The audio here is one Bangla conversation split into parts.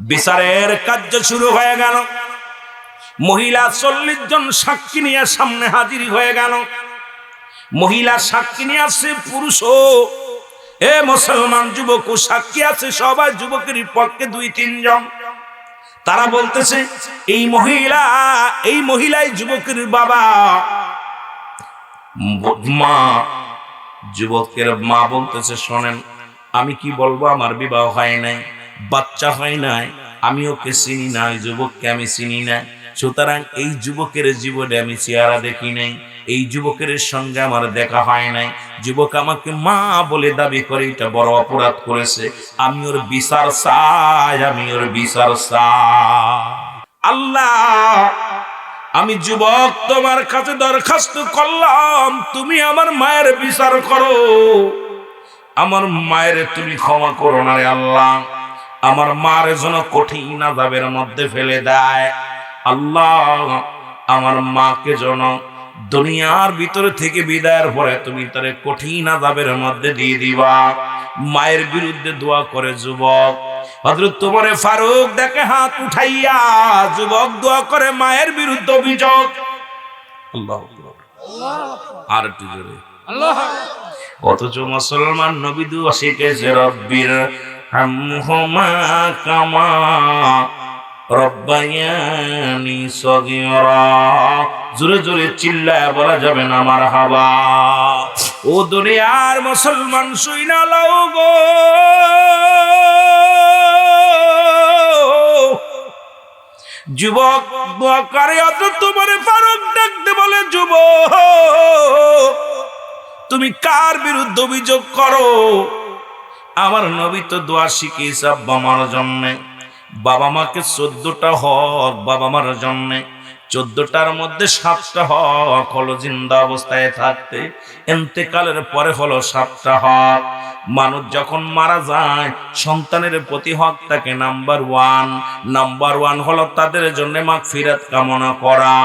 বিচারের কার্য শুরু হয়ে গেল। মহিলা 40 জন সাক্ষী নিয়ে সামনে হাজির হয়ে গেল। মহিলা সাক্ষী নিয়ে আসছে, পুরুষও এ মুসলমান যুবকও সাক্ষী আছে, সবাই যুবকের পক্ষে 2-3 জন। তারা বলতেছে এই মহিলাই যুবকের বাবা। মা, যুবকের মা বলতেছে শোনেন, আমি কি বলবো, আমার বিবাহ হয় নাই, বাচ্চা হয় নাই, আমি ওকে চিনি না, ওই যুবককে আমি চিনি না, সুতরাং এই যুবকের জীবনে আমি চেহারা দেখি নাই, এই যুবকের সঙ্গে আমার দেখা হয় নাই। যুবক আমাকে মা বলে দাবি করে, এটা বড় অপরাধ করেছে, আমি ওর বিচার চাই, আমি ওর বিচার চাই। আল্লাহ, আমি যুবক তোমার কাছে দরখাস্ত করলাম, তুমি আমার মায়ের বিচার করো, আমার মায়ের তুমি ক্ষমা করো না রে আল্লাহ, আমার মার যেন কঠিন আযাবের মধ্যে ফেলে দেয়। আল্লাহ, আমার মাকে যেন দুনিয়ার ভিতরে থেকে বিদায়ের পরে তুমি তারে কঠিন আযাবের মধ্যে দিয়ে দিবা। মায়ের বিরুদ্ধে দোয়া করে যুবক। হযরত ওমর ফারুক দেখে হাত উঠাইয়া যুবক দোয়া করে মায়ের বিরুদ্ধে অভিযোগ। আল্লাহু আকবার, আর একটু জোরে আল্লাহু আকবার। অথচ মুসলমান নবী দোয়া শিখেছে, রব্বির হামহুমা কামা রব্বায়ানি সগীরা। জোরে জোরে চিল্লায় বলা যাবে না মারহাবা। ও দুনিয়ার মুসলমান শুইনা লও গো, যুবক দোয়া করে। হযরত ওমর ফারুক ডাকতে বলে, যুবক তুমি কার বিরুদ্ধে অভিযোগ করো? আমার নবী তো দোয়া শিখিয়েছে আব্বা মার জন্যে, বাবা মাকে 14টা হক বাবা মার জন্যে, 14টার মধ্যে 7টা হক হলো জিন্দা অবস্থায় থাকতে, ইন্তেকালের পরে হলো 7টা হক। মানুষ যখন মারা যায় সন্তানের প্রতি হক থাকে নাম্বার 1 হলো তাদের জন্য মাগফিরাত কামনা করা,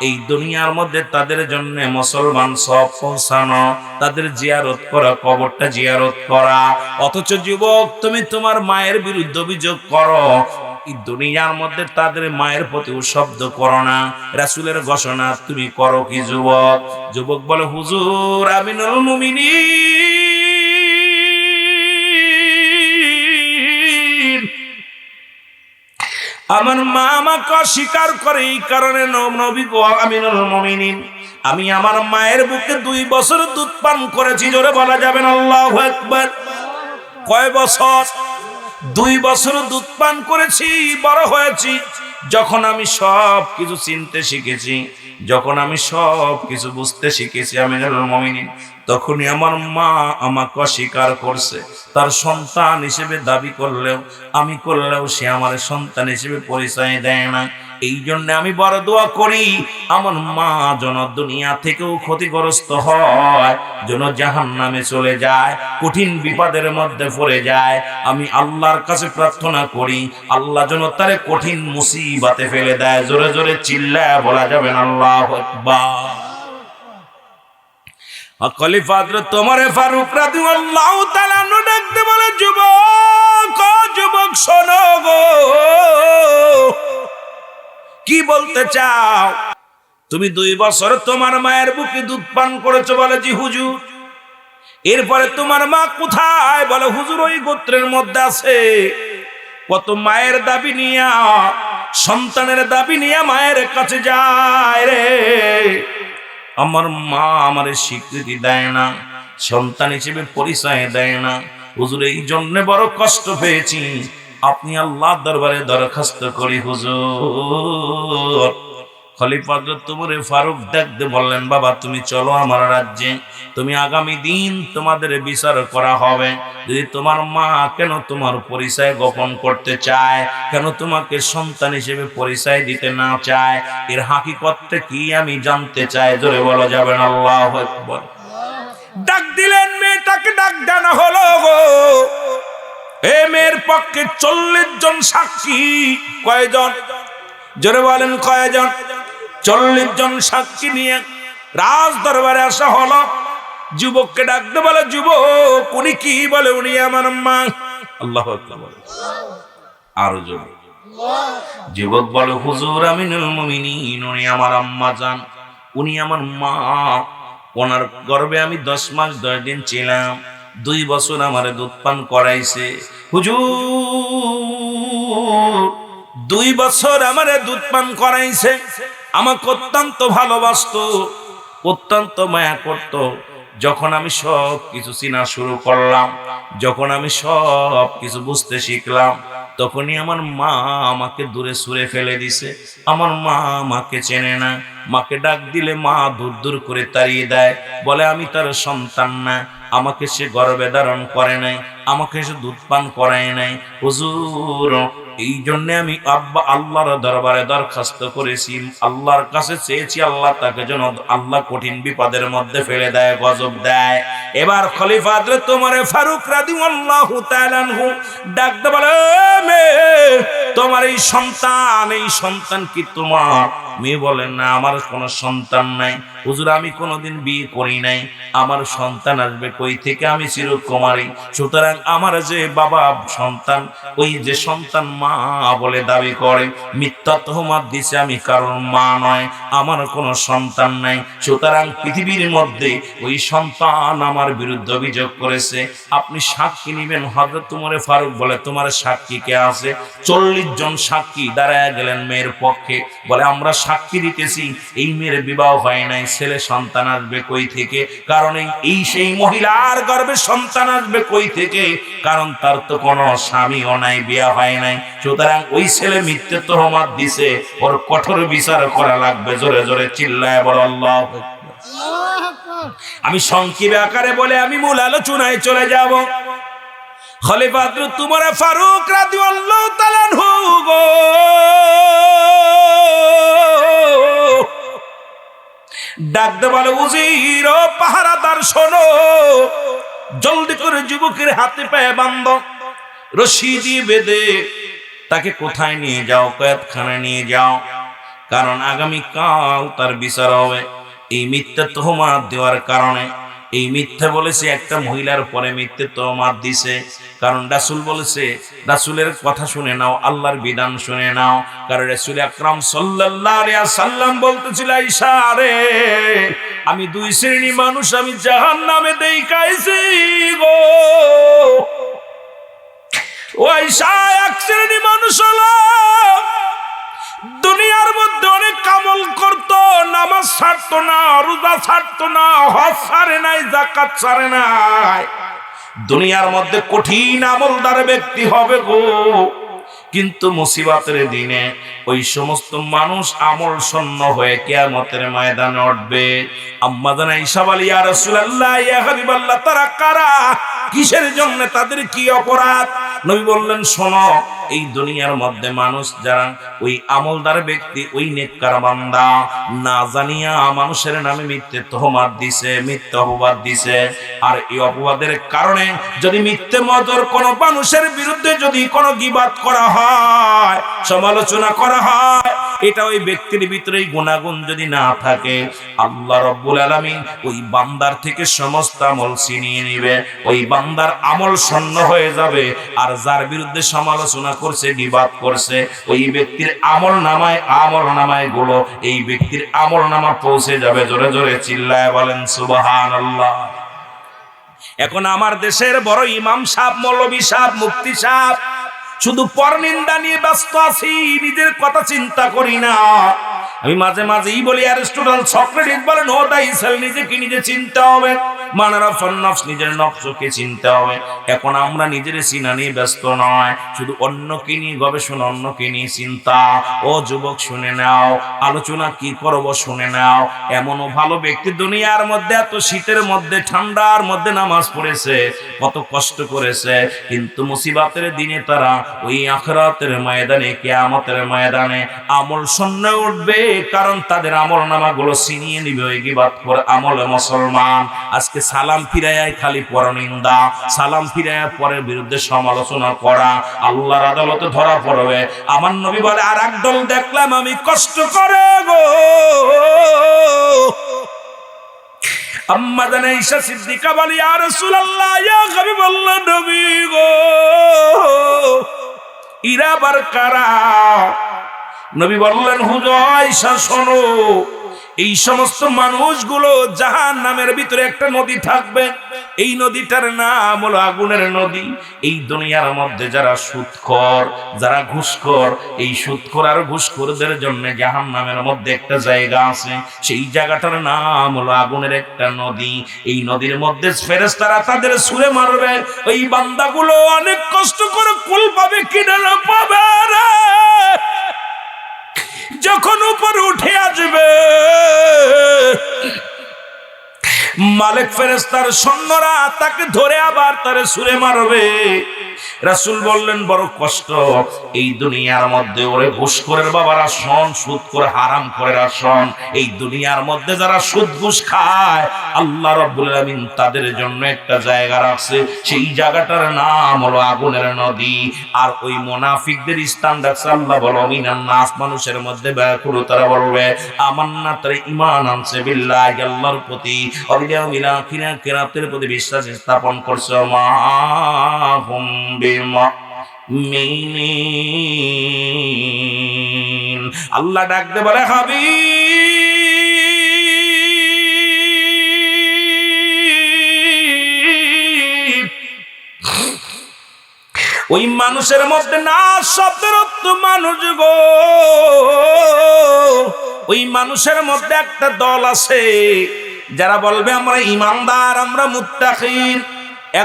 এই দুনিয়ার মধ্যে তাদের জন্য মুসলমান সব পৌঁছানো, তাদের জিয়ারত করা, কবরটা জিয়ারত করা। অথচ যুবক তুমি তোমার মায়ের বিরুদ্ধে অভিযোগ করো, এই দুনিয়ার মধ্যে তাদের মায়ের প্রতি শব্দ করো না। রাসূলের ঘোষণা তুমি করো কি যুবক? যুবক বলে, হুজুর আমিনুল মুমিনিন, আমার মা আমাকে অস্বীকার করে, এই কারণে নবী গো আমিনুল মুমিনিন, আমি আমার মায়ের বুকে 2 বছর দুধ পান করেছি। জোরে বলা যাবেন আল্লাহু আকবার। কয় বছর? 2 বছর দুধ পান করেছি, বড় হয়েছি। যখন আমি সব কিছু চিনতে শিখেছি, যখন আমি সব কিছু বুঝতে শিখেছি আমিনুল মুমিনিন, তখনই আমার মা আমাকে অস্বীকার করছে। তার সন্তান হিসেবে দাবি করলেও সে আমার সন্তান হিসেবে পরিচয় দেয় না। এই জন্য আমি বড় দোয়া করি, আমার মা যেন দুনিয়া থেকেও ক্ষতিগ্রস্ত হয়, যেন জাহান্নামে চলে যায়, কঠিন বিপদের মধ্যে পড়ে যায়। আমি আল্লাহর কাছে প্রার্থনা করি, আল্লাহ যেন তারে কঠিন মুসিবতে ফেলে দেয়। জোরে জোরে চিল্লায় বলা যাবেন আল্লাহু আকবার। খলিফা হযরত ওমর ফারুক রাদিয়াল্লাহু তাআলা আনহু ডাকতে বলে, যুবক ও যুবক শোনো গো, কি বলতে চাও? তুমি 2 বছর তোমার মায়ের বুকে দুধ পান করেছো। বলে, জি হুজুর। এরপরে তোমার মা কোথায়? বলে, হুজুর ওই গোত্রের মধ্যে আছে। কত মায়ের দাবি নিয়া, সন্তানের দাবি নিয়া মায়ের কাছে যায় রে, আমার মা আমারে স্বীকৃতি দেয় না, সন্তান হিসেবে পরিচয় দেয় না। হুজুর এই জন্য বড় কষ্ট পেয়েছি, আপনি আল্লাহর দরবারে দরখাস্ত করি হুজুর। খলিফা হযরত ওমর ফারুক ডাকতে বললেন, বাবা তুমি চলো আমার রাজ্যে, তুমি আগামী দিন তোমাদের বিচার করা হবে। যদি তোমার মা কেন তোমার পরিচয় গোপন করতে চায়, কেন তোমাকে সন্তান হিসেবে পরিচয় দিতে না চায়, এর হাকিকতটা কি আমি জানতে চাই। জোরে বলা যাবেন আল্লাহু আকবার। ডাক দিলেন, মেয়েটাকে ডাক দেনা হলো গো। এই মেয়ের পক্ষে 40 জন সাক্ষী। কয়জন? জোরে বলেন কয়জন? 40 জন সাক্ষী নিয়ে রাজ দরবারে আসা হলো। যুবককে ডাকতে বলে, যুবক উনি কি বলে? উনি আমার মা। আল্লাহু আকবার। আরো জোরে। যুবক বলে, হুজুর আমিনুল মুমিনিন, উনি আমার আম্মা জান, উনি আমার মা, ওনার গর্ভে আমি 10 মাস 10 দিন ছিলাম, 2 বছর আমার দুধ পান করাইছে। হুজুর 2 বছর আমারে দুধ পান করাইছে, আমাকে অত্যন্ত ভালোবাসতো, অত্যন্ত মায়া করত। যখন আমি সব কিছু চিনা শুরু করলাম, যখন আমি সব কিছু বুঝতে শিখলাম, তখনই আমার মা আমাকে দূরে সরে ফেলে দিছে। আমার মা আমাকে চেনে না, মাকে ডাক দিলে মা দূর দূর করে তাড়িয়ে দেয়, বলে আমি তার সন্তান না, আমাকে সে গর্ভে ধারণ করে নাই, আমাকে সে দুধ পান করায় নাই। হুজুর এই জন্য আমি আল্লাহর দরবারে দরখাস্ত করেছি, আল্লাহর কাছে চেয়েছি, আল্লাহ তাকে যেন আল্লাহ কঠিন বিপদের মধ্যে ফেলে দেয়, গজব দেয়। এবার খলিফা হযরত ওমর ফারুক রাদিয়াল্লাহু তাআলা আনহু ডাক দিয়ে বলে, তোমার এই সন্তান কি তোমার? মেয়ে বলেন, না আমার কোনো সন্তান নাই হুজুর, আমি কোনোদিন বিয়ে করি নাই, আমার সন্তান আসবে কই থেকে, আমি চিরকুমারী, সুতরাং আমার যে বাবা সন্তান, ওই যে সন্তান মা বলে দাবি করে, মিথ্যা তহমত দিছে, আমি কারণ মা নয়, আমার কোনো সন্তান নাই, সুতরাং পৃথিবীর মধ্যে ওই সন্তান আমার বিরুদ্ধে অভিযোগ করেছে, আপনি সাক্ষী নেবেন। হযরত ওমর ফারুক বলে, তোমার সাক্ষী কে আছে? 40 জন সাক্ষী দাঁড়ায় গেলেন মেয়ের পক্ষে, বলে আমরা সাক্ষী দিতেছি এই মেয়ের বিবাহ হয় নাই, ছেলে সন্তান আসবে কই থেকে, কারণ এই সেই মহিলার গর্ভে সন্তান আসবে কই থেকে, কারণ তার তো কোনো স্বামীও নাই, বিয়ে হয় নাই, সুতরাং ওই ছেলে মিথ্যে তহমত দিছে, ওর কঠোর বিচার করা লাগবে। জোরে জোরে চিল্লায় বলো আল্লাহু আকবার। আমি সংক্ষেপে আকারে বলে আমি মূল আলোচনায় চলে যাব। খলিফা হযরত ওমর ফারুক রাদিয়াল্লাহু তাআলা আনহু গো, ডাক দে বলে, উজির ও পাহারাদার শোনো, জলদি করে যুবকের হাতে পায়ে বাঁধো, রশি দিয়ে বেঁধে তাকে কোথায় নিয়ে যাও? কয়েদখানায় নিয়ে যাও, কারণ আগামী কাল তার বিচার হবে। এই মিথ্যা তহমত দেওয়ার কারণে, এই মিথ্যা বলেছে, একটা মহিলার পরে মিথ্যে তহমত দিছে, কারণ রাসূল বলেছে, রাসূলের কথা শুনে নাও, আল্লাহর বিধান শুনে নাও, কারণ রাসূল আকরাম সাল্লাল্লাহু আলাইহি ওয়াসাল্লাম বলতেছিল, আয়েশা রে, আমি 2 শ্রেণী মানুষ আমি জাহান্নামে দেখাইছি গো। ও আয়েশা, 1 শ্রেণী মানুষ হলো দুনিয়ার মধ্যে অনেক আমল করত, নামাজ ছাড়তো না, রোজা ছাড়তো না, হজ ছাড়ে নাই, যাকাত ছাড়ে নাই, দুনিয়ার মধ্যে কঠিন আমলদার ব্যক্তি হবে গো, কিন্তু মুসিবতের দিনে ওই সমস্ত মানুষ আমল শূন্য হয়ে কিয়ামতের ময়দানে উঠবে। আম্মা জান আয়েশা বলে, ইয়া রাসূলুল্লাহ, ইয়া হাবিবাল্লাহ, তারা কারা? কিসের জন্য? তাদের কি অপরাধ? নবী বললেন, শোনো, এই দুনিয়ার মধ্যে মানুষ যারা ওই আমলদার ব্যক্তি, ওই নেককার বান্দা, না জানিয়া মানুষের নামে মিথ্যে তহমত দিছে, মিথ্যে অপবাদ দিছে, আর এই অপবাদের কারণে যদি মিথ্যে মজর কোন মানুষের বিরুদ্ধে যদি কোনো গীবাত করা হয়, সমালোচনা করা হয়, এটা ওই ব্যক্তির ভিতরেই গুনাহগুণ যদি না থাকে, আল্লাহ রাব্বুল আলামিন ওই বান্দার থেকে সমস্ত আমল ছিনিয়ে নেবে, ওই বান্দার আমল শূন্য হয়ে যাবে, আর যার বিরুদ্ধে সমালোচনা করছে, গীবাত করছে, ওই ব্যক্তির আমল নামায় গুলো এই ব্যক্তির আমল নামা পৌঁছে যাবে। জোরে জোরে চিল্লায় বলেন সুবহানাল্লাহ। এখন আমার দেশের বড় ইমাম সাহেব, মৌলভী সাহেব, মুফতি সাহেব শুধু পরনিন্দা নিয়ে ব্যস্ত আছি, নিজের কথা চিন্তা করি না। আমি মাঝে মাঝেই বলি, অ্যারিস্টটল, সক্রেটিস বলেন, ও দাইসেল, নিজেকে নিজে চিনতে হবে, মানারাফান নফস, নিজের নফসকে চিনতে হবে। এখন আমরা নিজের চিনা নিয়ে ব্যস্ত নয়, শুধু অন্যকে নিয়ে গবেষণা, অন্যকে নিয়ে চিন্তা। ও যুবক শুনে নাও, আলোচনা কি করব শুনে নাও। এমনও ভালো ব্যক্তি দুনিয়ার মধ্যে, এত শীতের মধ্যে, ঠান্ডার মধ্যে নামাজ পড়েছে, কত কষ্ট করেছে, কিন্তু মুসিবতের দিনে তারা ওই আখিরাতের ময়দানে, কিয়ামতের ময়দানে আমল শূন্য উঠবে, কারণ তাদের আমল নামাগুলো ছিনিয়ে নিবে ওই গীবাত করে আমলে মুসলমান। আজকে সালাম ফিরায় খালি পরনিন্দা, সালাম ফিরায় পরের বিরুদ্ধে সমালোচনা করা, আল্লাহর আদালতে ধরা পড়বে। আমার নবী বলে, আর একদল দেখলাম আমি কষ্ট করে গো। আম্মা জান আয়েশা সিদ্দিকা বলে, ইয়া রাসূলুল্লাহ, ইয়া হাবিবাল্লাহ, নবী গো, ইরা বার কারা? নবী বললেন, হুজুর আয়েশা শোনো, এই সমস্ত মানুষগুলো জাহান্নামের ভিতরে একটা নদী থাকবে, এই নদীটার নাম হলো আগুনের নদী। এই দুনিয়ার মধ্যে যারা সুদখোর, যারা ঘুষখোর, এই সুদখোর আর ঘুষখোরদের জন্য জাহান্নামের মধ্যে একটা জায়গা আছে, সেই জায়গাটার নাম হলো আগুনের একটা নদী। এই নদীর মধ্যে ফেরেশতারা তাদের ছুঁড়ে মারবে। ওই বান্দাগুলো অনেক কষ্ট করে কুল পাবে কিনা না পাবে রে, যখন উপরে উঠে আসবে মালিক ফেরেশতার সৈন্যরা তাকে ধরে আবার তারে ছুঁড়ে মারবে। রাসূল বললেন, বড় কষ্ট এই দুনিয়ার মধ্যে। ওরে ঘুষখোরের বাবারা শোন, সুদ করে হারাম করে শোন, এই দুনিয়ার মধ্যে যারা সুদ ঘুষ খায় আল্লাহ রাব্বুল আলামিন তাদের জন্য একটা জায়গা রাখছে, সেই জায়গাটার নাম হলো আগুনের নদী। আর ওই মুনাফিকদের স্থান রাখছে আল্লাহ বলো মিনান নাস, মানুষের মধ্যে ব্যাকুল তারা বলবে আমান্না, তারা ঈমান আনছে বিল্লাহি, আল্লাহর প্রতি, অবিয়াউমিল আখিরা, কিয়ামতের প্রতি বিশ্বাস স্থাপন করছে। মা হুম বিমুমিনিন, আল্লাহ ডাকতে বলে হাবিব, ওই মানুষের মধ্যে না শব্দের অর্থ মানুষ গো, ওই মানুষের মধ্যে একটা দল আছে যারা বলবে আমরা ঈমানদার, আমরা মুত্তাকিন।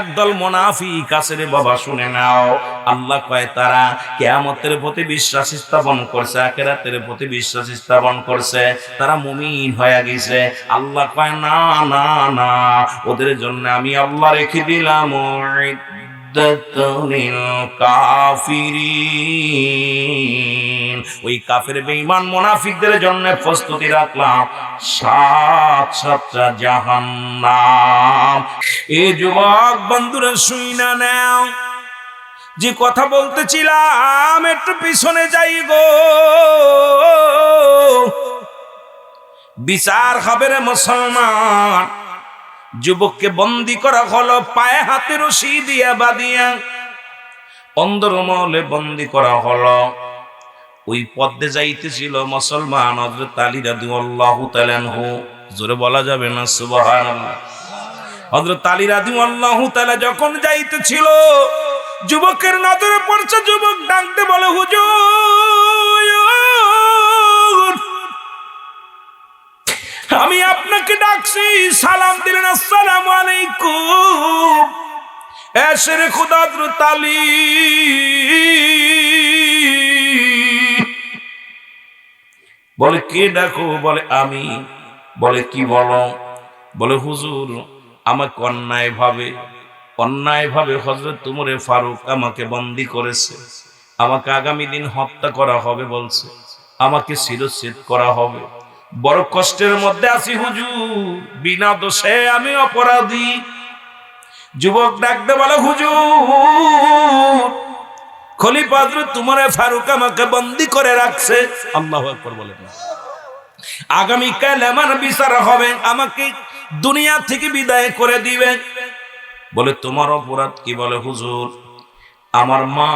একদল মুনাফিক আছে রে বাবা, শুনে নাও। আল্লাহ কয় তারা কিয়ামতের প্রতি বিশ্বাস স্থাপন করছে, আখিরাতের প্রতি বিশ্বাস স্থাপন করছে, তারা মুমিন হয়ে গেছে। আল্লাহ কয় না না না, ওদের জন্য আমি আল্লাহ রেখে দিলাম কাফিরিন, ওই কাফের বেঈমান মুনাফিকদের জন্য প্রস্তুতি রাখলাম 7 জাহান্নাম। এই যুবক বন্ধুরা শুইনা নাও, যে কথা বলতেছিলাম একটু পিছনে যাই গো। বিচার হবে রে মুসলমান, যুবককে বন্দি করা হলো, পায়ে হাতে রশি দিয়া বাঁধিয়া অন্দরমহলে বন্দি করা হলো। ওই পথে যাইতেছিল মুসলমান হযরত আলী রাদিয়াল্লাহু তাআলা আনহু, জোরে বলা যাবে না সুবহানাল্লাহ। হযরত আলী রাদিয়াল্লাহু তাআলা যখন যাইতেছিল, যুবকের নজরে পড়ছে। যুবক ডাকতে বলে, হুজুর আমি আপনাকে ডাকছি। সালাম দিলেন, আসসালামু আলাইকুম। এসের খুদা হযরত আলী, বলে কে ডাকো? বলে আমি। বলে কি বলো? বলে হুজুর আমাকে অন্যায় ভাবে হযরত উমরে ফারুক আমাকে বন্দী করেছে, আমাকে আগামী দিন হত্যা করা হবে বলছে, আমাকে শিরচ্ছেদ করা হবে। বড় কষ্টের মধ্যে আছি হুজুর, বিনা দোষে আমি অপরাধী। যুবক ডাকতে বলে, হুজুর খলিফা হযরত উমরে ফারুক আমাকে বন্দী করে রাখছে। আল্লাহু আকবার বলেন। আগামী কাল আমার বিচার হবে, আমাকে দুনিয়া থেকে বিদায় করে দিবেন। বলে তোমার অপরাধ কি? বলে হুজুর আমার মা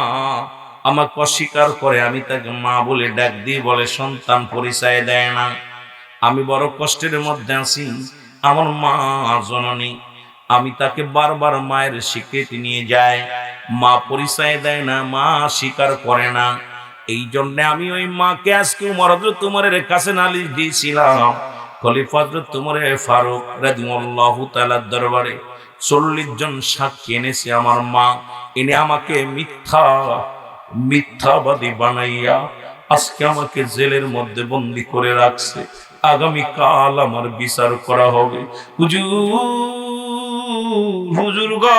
আমাকে অস্বীকার করে, আমি তাকে মা বলে ডাক দিই, বলে সন্তান পরিচয় দেয় না। আমি বড় কষ্টের মধ্যে আছি, আমার মা জননী, আমি তাকে বারবার মায়ের স্বীকৃতি নিয়ে যাই, মা পরিচয় দেয় না, মা স্বীকার করে না। এই জন্য আমি ওই মাকে আজকে হযরত উমরের কাছে নালিশ দিয়েছিলাম। খলিফা হযরত উমরে ফারুক রাদিয়াল্লাহু তাআলার দরবারে 40 জন সাক্ষী এনেছে আমার মা, এনে আমাকে মিথ্যাবাদী বানাইয়া আজকে আমাকে জেলের মধ্যে বন্দী করে রাখছে। আগামী কাল আমার বিচার করা হবে। হুজুর গো,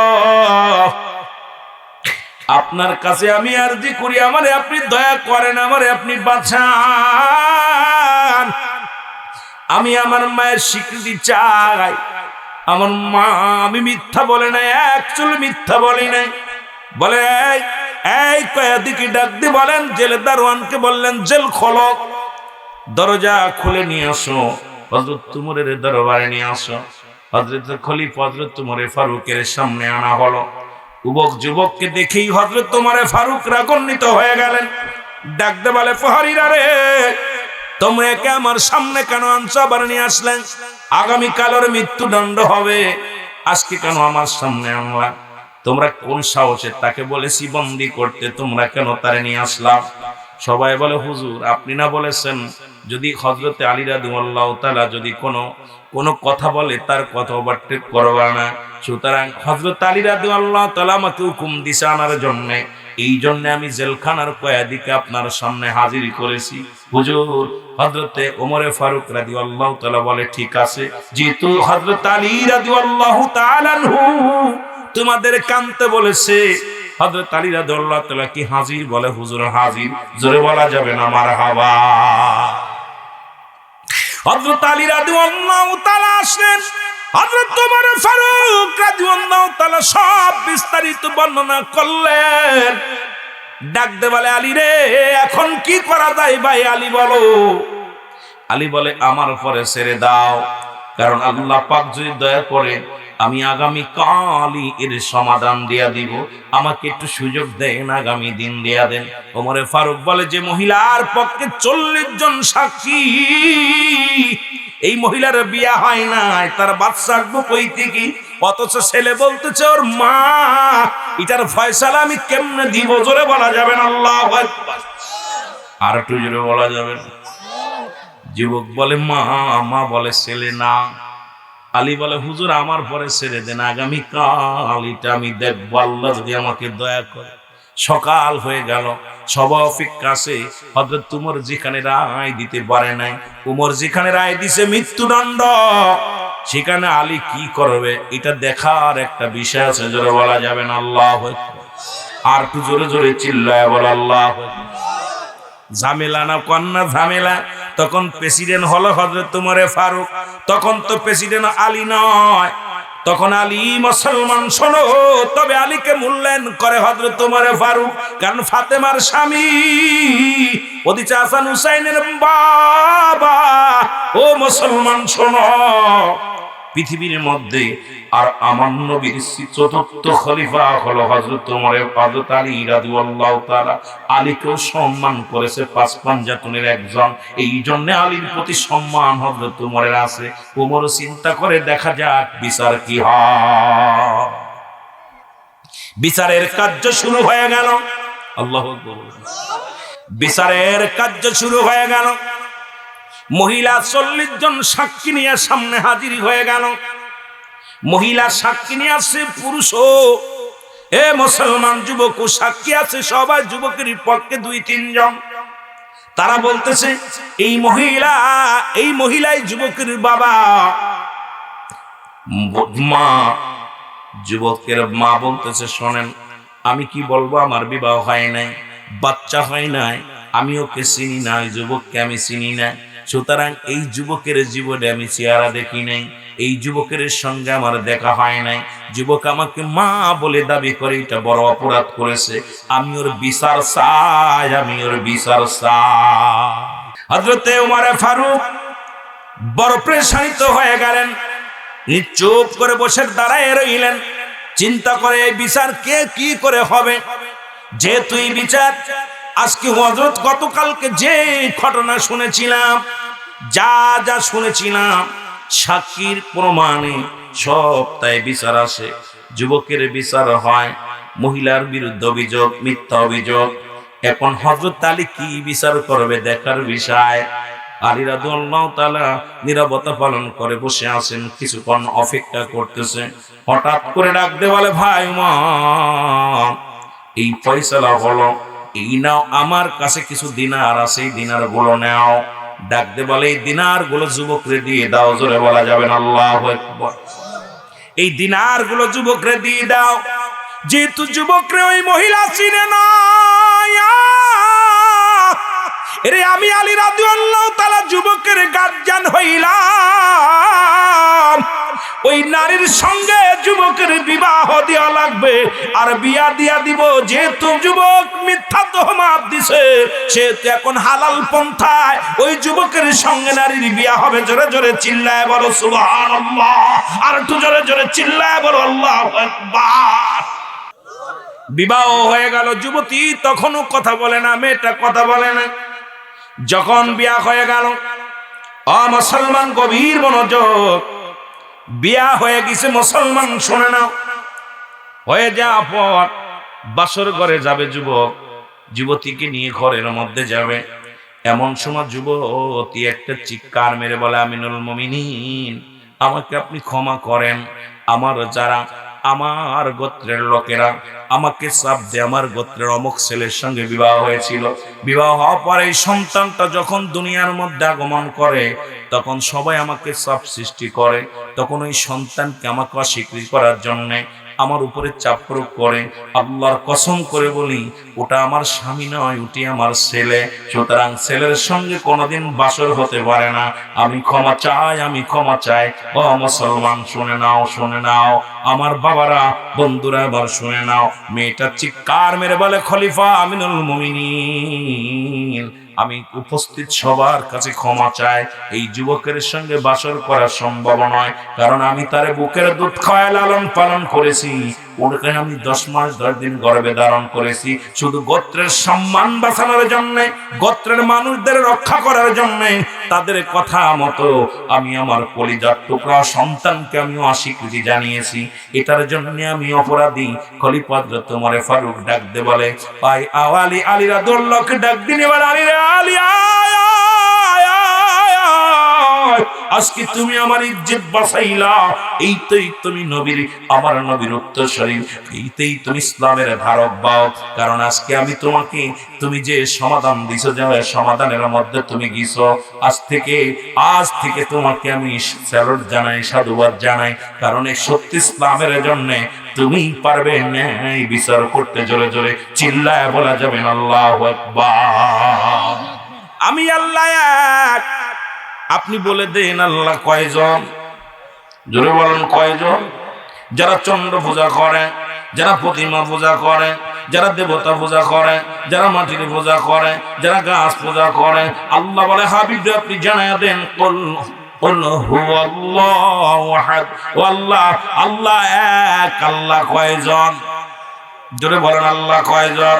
আপনার কাছে আমি আরজি করি, আমারে আপনি দয়া করেন, আমারে আপনি বাঁচান। আমি আমার মায়ের স্বীকৃতি চাই। আমার মা, আমি মিথ্যা বলে নাই, একচুল মিথ্যা বলি নাই। বলে এই কয়েদিকে ডাক দিয়ে বলেন, জেলের দারোয়ানকে বললেন জেল খোলো, দরজা খুলে নিয়ে আসো, হযরত উমরের দরবারে নিয়ে আসো। হযরত খলিফা হযরত উমরে ফারুকের সামনে আনা হলো। যুবককে দেখেই হযরত উমরে ফারুক রাগান্বিত হয়ে গেলেন। ডাকতে বলে প্রহরীরা রে, তোমরা একে আমার সামনে কেন আনছো, আবার নিয়ে আসলেন? আগামীকাল ওর মৃত্যুদণ্ড হবে, আজকে কেন আমার সামনে আনলা? তোমরা কোন সাহসে তাকে বলেছি বন্দি করতে, তোমরা কেন তারে নিয়ে আসলাম? সবাই বলে হুজুর আপনি না বলেছেন যদি হযরতে আলী রাদিয়াল্লাহু তাআলা যদি কোনো কথা বলে তার কথা ওভারটেক করবা না, সুতরাং হযরত আলী রাদিয়াল্লাহু তাআলা আমাকে হুকুম দিছে আনার জন্য, এই জন্য আমি জেলখানার কয়েদিকে আপনার সামনে হাজির করেছি। হুজুর হযরতে ওমর ফারুক রাদিয়াল্লাহু তাআলা বলে ঠিক আছে, যেহেতু হযরত আলী রাদিয়াল্লাহু তাআলা আনহু তোমাদের কানতে বলেছে, হযরত আলী রাদিয়াল্লাহু তাআলা কি হাজির? বলে হুজুর হাজির। জোরে বলা যাবে না মারহাবা। হযরত আলী রাদিয়াল্লাহু তাআলা আসলেন, হযরত ওমর ফারুক রাদিয়াল্লাহু তাআলা সব বিস্তারিত বর্ণনা করলেন। ডাকতে বলে আলী রে, এখন কি করা যায় ভাই? আলী বলো। আলী বলে আমার উপরে ছেড়ে দাও, কারণ আল্লাহ পাক যদি দয়া করে আমি আগামী কালই এর সমাধান দিয়া দিব, আমাকে একটু সুযোগ দেন, আগামী দিন দিয়া দেন। ওমরে ফারুক বলে যে মহিলার পক্ষে 40 জন সাক্ষী, এই মহিলার বিয়ে হয় নাই, তার বাচ্চা আসবো কই থেকে, অথচ ছেলে বলতেছে ওর মা, এটার ফয়সালা আমি কেমনে দিব? জোরে বলা যাবে না আল্লাহু আকবার। আর একটু জোরে বলা যাবে না। যুবক বলে মা, মা বলে ছেলে না। আলী বলে হুজুর আমার পরে ছেড়ে দেন, আগামী কাল এটা আমি দেখবো, আল্লাহ যদি আমাকে দয়া করে। সকাল হয়ে গেল, সবাই অপেক্ষা আছে। হযরত উমর যেখানে রায় দিতে পারে নাই, উমর যেখানে রায় দিছে মৃত্যুদণ্ড, সেখানে আলী কি করবে এটা দেখার একটা বিষয় আছে। জোরে বলা যাবে না আল্লাহু আকবার। আর একটু জোরে জোরে চিল্লায় বল আল্লাহু আকবার। ঝামেলা না কন্যা ঝামেলা। তখন প্রেসিডেন্ট হলো হযরত উমর ফারুক, তখন তো প্রেসিডেন্ট আলী নয়, তখন আলী মুসলমান। শোনো, তবে আলীকে মূল্যায়ন করে হযরত উমর ফারুক, কারণ ফাতেমার স্বামী, ওদিকে হাসান হুসাইনের বাবা। ও মুসলমান শোনো, পৃথিবীর মধ্যে আর আমার নবীর চতুর্থ খলিফা হলো হযরত ওমর, হযরত আলী রাদিয়াল্লাহু তাআলা। আলীকেও সম্মান করেছে 5 পাঞ্জাতনের একজন, এই জন্য আলীর প্রতি সম্মান হযরত ওমরের আছে। ওমর চিন্তা করে দেখা যাক বিচার কি হয়। বিচারের কার্য শুরু হয়ে গেল। আল্লাহু আকবার। বিচারের কার্য শুরু হয়ে গেল। মহিলা 40 জন সাক্ষী নিয়ে সামনে হাজির হয়ে গেল। মহিলা সাক্ষী নিয়ে আসছে, পুরুষও এ মুসলমান যুবকও সাক্ষী আছে, সবাই যুবকের পক্ষে 2-3 জন। তারা বলতেছে এই মহিলাই যুবকের বাবা মা। যুবকের মা বলতেছে শোনেন, আমি কি বলবো, আমার বিবাহ হয় নাই, বাচ্চা হয় নাই, আমি ওকে চিনি না, যুবককে আমি চিনি না, সুতরাং এই যুবকের জীবনে আমি চেহারা দেখি নাই, এই যুবকের সঙ্গে আমার দেখা হয় নাই। যুবক আমাকে মা বলে দাবি করে, এটা বড় অপরাধ করেছে, আমি ওর বিচার চাই, আমি ওর বিচার চাই। হযরতে ওমর ফারুক বড় প্রেসারিত হয়ে গেলেন, চুপ করে বসে দাঁড়ায় রইলেন, চিন্তা করে এই বিচার কে কি করে হবে। যেহেতু এই বিচার আজকে হযরত গতকালকে যে ঘটনা শুনেছিলাম, যা যা শুনেছিলাম সাক্ষীর প্রমাণে সব তাই বিচার আসে। যুবকের বিচার হয়, মহিলার বিরুদ্ধে অভিযোগ, মিথ্যা অভিযোগ। এখন হযরত আলী কি বিচার করবে দেখার বিষয়। আলী রাদিয়াল্লাহু তাআলা নীরবতা পালন করে বসে আছেন, কিছুক্ষণ অপেক্ষা করতেছে। হঠাৎ করে ডাক দিয়ে বলে ভাই ওমর, এই ফয়সালা হলো, এই নাও, আমার কাছে কিছু দিনার আছে, এই দিনার গুলো নাও। ডাকতে বলে এই দিনার গুলো যুবকরে দিয়ে দাও। জোরে বলা যাবে না আল্লাহু আকবার। এই দিনার গুলো যুবকরে দিয়ে দাও। যেহেতু যুবকরে ওই মহিলা চিনে না, এরে আমি আলী রাদিয়াল্লাহু তাআলা যুবকের গার্জিয়ান হইলাম, ওই নারীর সঙ্গে যুবকের বিবাহ দেওয়া লাগবে, আর বিয়া দিয়া দিব। যেহেতু যুবক মিথ্যা তহমাত দিছে, সে এখন হালাল পন্থায় ওই যুবকের সঙ্গে নারীর বিয়া হবে। জোরে জোরে চিল্লায় বলো সুবহানাল্লাহ, আর একটু জোরে জোরে চিল্লায় বলো আল্লাহু আকবার। বিবাহ হয়ে গেল, যুবতী তখনও কথা বলে না, মেয়েটা কথা বলে না। যখন বিয়া হয়ে গেল, মুসলমান গভীর মনোযোগ, বিয়া হয়ে গেছে মুসলমান, শুনে নাও। হয়ে যাওয়ার পর বাসর ঘরে যাবে যুবক, যুবতীকে নিয়ে ঘরের মধ্যে যাবে। এমন সময় যুবতী একটা চিৎকার মেরে বলে, আমিনুল মুমিনিন, আমাকে আপনি ক্ষমা করেন। আমার গোত্রের লোকেরা আমাকে চাপ দিয়ে আমার গোত্রের অমুক ছেলের সঙ্গে বিবাহ হয়েছিল। বিবাহ হওয়ার পরে এই সন্তানটা যখন দুনিয়ার মধ্যে আগমন করে, তখন সবাই আমাকে চাপ সৃষ্টি করে। তখন ওই সন্তানকে আমাকে অস্বীকৃতি করার জন্যে আমার উপরে চাপ প্রয়োগ করে। আল্লাহর কসম করে বলি, ওটা আমার স্বামী নয়, ওটি আমার ছেলে। সুতরাং ছেলের সঙ্গে কোনোদিন বাসর হতে পারে না। আমি ক্ষমা চাই, আমি ক্ষমা চাই। ও মুসলমান, শুনে নাও, শুনে নাও। আমার বাবারা, বন্ধুরা, এবার শুনে নাও। মেয়েটা চিৎকার মেরে বলে, খলিফা আমিনুল মুমিনিন, আমি উপস্থিত সবার কাছে ক্ষমা চাই। এই যুবকের সঙ্গে বাসর করা সম্ভব নয়, কারণ আমি তার বুকের দুধ খাওয়ায় লালন পালন করেছি। ওকে আমি 10 মাস 10 দিন গর্ভে ধারণ করেছি, শুধু গোত্রের সম্মান বাঁচানোর জন্য, গোত্রের মানুষদের রক্ষা করার জন্য। তাদের কথা মতো আমি আমার কলিজার টুকরা সন্তানকে আমি অস্বীকৃতি জানিয়েছি। এটার জন্য আমি অপরাধী। খলিফা হযরত ওমর ফারুক ডাক দে বলে, ভাই আওয়ালি, আলীরা দোল্লকে ডাক দিনে বলে, আলীরা, আলী আজকে তুমি আমার ইজ্জত বাঁচাইলা। এইটাই তুমি নবীর, আমার নবীর উত্তরসূরি, এইটাই তুমি ইসলামের ধারক বাও। কারণ আজকে আমি তোমাকে, তুমি যে সমাধান দিছো, যে সমাধানের মধ্যে তুমি গিয়েছো, আজ থেকে তোমাকে আমি স্যালুট জানাই, সাধুবাদ জানাই। কারণ এই সত্য ইসলামের জন্য তুমি পারবে ন্যায় বিচার করতে। জোরে জোরে চিল্লায় বলা যাবে না আল্লাহু আকবার। আমি আল্লাহ এক। আপনি বলে দেন আল্লাহ কয়জন? জোরে বলেন কয়জন? যারা চন্দ্র পূজা করে, যারা প্রতিমা পূজা করে, যারা দেবতা পূজা করে, যারা মাটির পূজা করে, যারা গাছ পূজা করে, আল্লাহ বলে, হাবিব আপনি জানায়া দেন, আল্লাহ এক। আল্লাহ কয়জন? জোরে বলেন আল্লাহ কয়জন?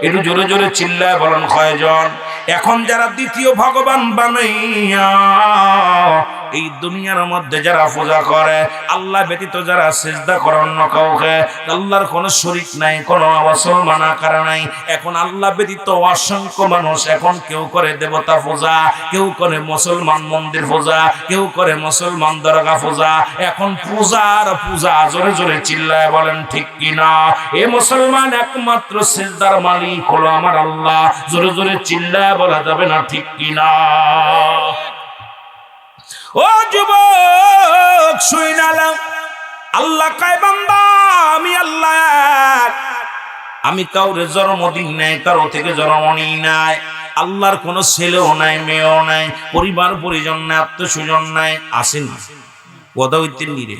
একটু জোরে জোরে চিল্লায় বলেন কয়জন? এখন যারা দ্বিতীয় ভগবান বানাইয়া এই দুনিয়ার মধ্যে যারা পূজা করে, আল্লাহ ব্যতীত যারা সিজদা করে অন্য কাউকে, আল্লাহর কোনো শরীক নাই, কোনো মুসলমান আকার নাই। এখন আল্লাহ ব্যতীত অসংখ্য মানুষ, এখন কেউ করে দেবতা পূজা, কেউ করে মুসলমান মন্দির পূজা, কেউ করে মুসলমান দরগা পূজা। এখন পূজার পূজা। জোরে জোরে চিল্লায় বলেন ঠিক কিনা? এ মুসলমান, একমাত্র সিজদার মালিক হলো আমার আল্লাহ। জোরে জোরে চিল্লায় বলা যাবে না ঠিক কিনা? ও যুবক, শুইনালাম, আল্লাহ কয় বান্দা, আমি আল্লাহ এক। আমি কাউরে জন্ম দিই নাই, কারো থেকে জন্ম নিই নাই। আল্লাহর কোনো ছেলেও নাই, মেয়েও নাই, পরিবার পরিজন নাই, আত্মস্বজন নাই। আসেন কথা হইতে নিরে,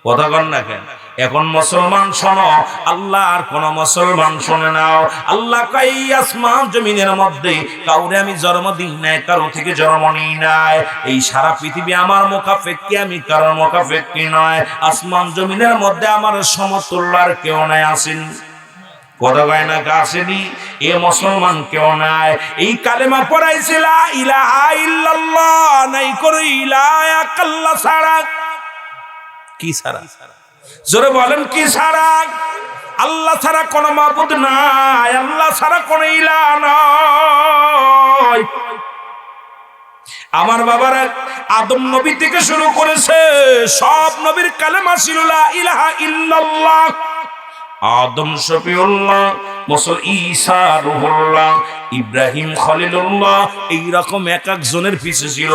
কথা কর না কেন? এখন মুসলমান শোনো, আল্লাহ আর কোন মুসলমান শোনে নাও। আল্লাহ কই আসমান জমিনের মধ্যে কাউরে আমি জন্ম দিই নাই, কারো থেকে জন্ম নিই নাই। এই সারা পৃথিবী আমার মুখাপেক্ষী, আমি কারোর মুখাপেক্ষী নয়। আসমান জমিনের মধ্যে আমার সমতুল্য আর কেউ নাই। আসেন কথা কয় না? আসেনি? এ মুসলমান কেউ নাই। এই কালেমা পড়াইছে লা ইলাহা ইল্লাল্লাহ, নাই কোন ইলাহা আল্লাহ ছাড়া। কি ছাড়া? জোরে বলেন কি ছাড়া? আল্লাহ ছাড়া কোন মাবুদ নাই, আল্লাহ ছাড়া কোন ইলাহ নাই। আমার বাবারা আদম নবী থেকে শুরু করেছে, সব নবীর কালেমা ছিল লা ইলাহা ইল্লাল্লাহ। আদম শফিউল্লাহ, ঈসা রুহুল্লাহ, ইব্রাহিম খলিলুল্লাহ, এইরকম এক একজনের পিছে ছিল।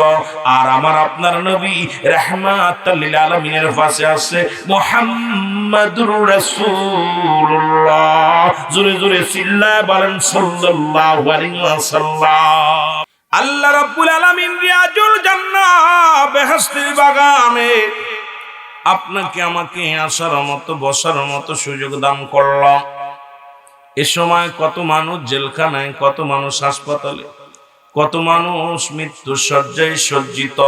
আর আমার আপনার নবী রাহমাতাল লিল আলামিনের পাশে আছে মুহাম্মাদুর রাসূলুল্লাহ। জোরে জোরে চিল্লায় বলেন সাল্লাল্লাহু আলাইহি ওয়াসাল্লাম। আল্লাহ রাব্বুল আলামিন রিয়াজুল জান্নাহ, বেহেশতের বাগানে আপনাকে আমাকে আসার মতো, বসার মতো সুযোগ দান করলাম। এ সময় কত মানুষ জেলখানায়, কত মানুষ হাসপাতালে, কত মানুষ মৃত্যুর শয্যায় সজ্জিত।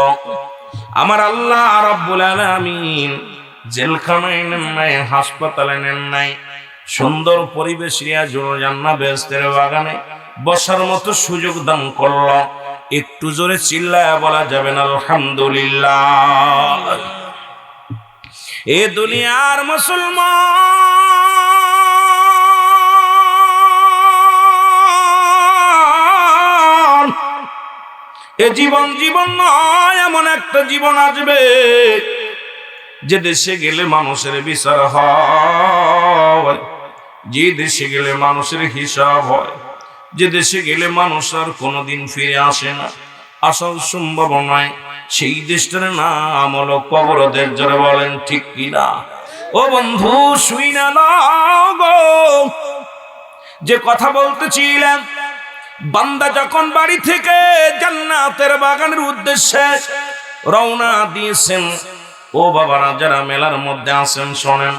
আমার আল্লাহ রাব্বুল আলামিন জেলখানায় নেন নাই, হাসপাতালে নেন নাই, সুন্দর পরিবেশ রিয়াজুল জান্নাহ বেহেশতের বাগানে বসার মতো সুযোগ দান করল। একটু জোরে চিল্লায়া বলা যাবে না আলহামদুলিল্লাহ। এ দুনিয়ার মুসলমান, এ জীবন নয়, এমন একটা জীবন আসবে যে দেশে গেলে মানুষের বিচার হয়, যে দেশে গেলে মানুষের হিসাব হয়, যে দেশে গেলে মানুষ আর কোনোদিন ফিরে আসে না, আসার সম্ভব নয়। সেই দেশটার নাম হলো কবরদের। যারা বলেন ঠিক কিনা? ও বন্ধু শুই না গো, যে কথা বলতেছিলাম, বান্দা যখন বাড়ি থেকে জান্নাতের বাগানের উদ্দেশ্যে রওনা দিয়েছেন, ও বাবারা যারা মেলার মধ্যে আছেন শোনেন,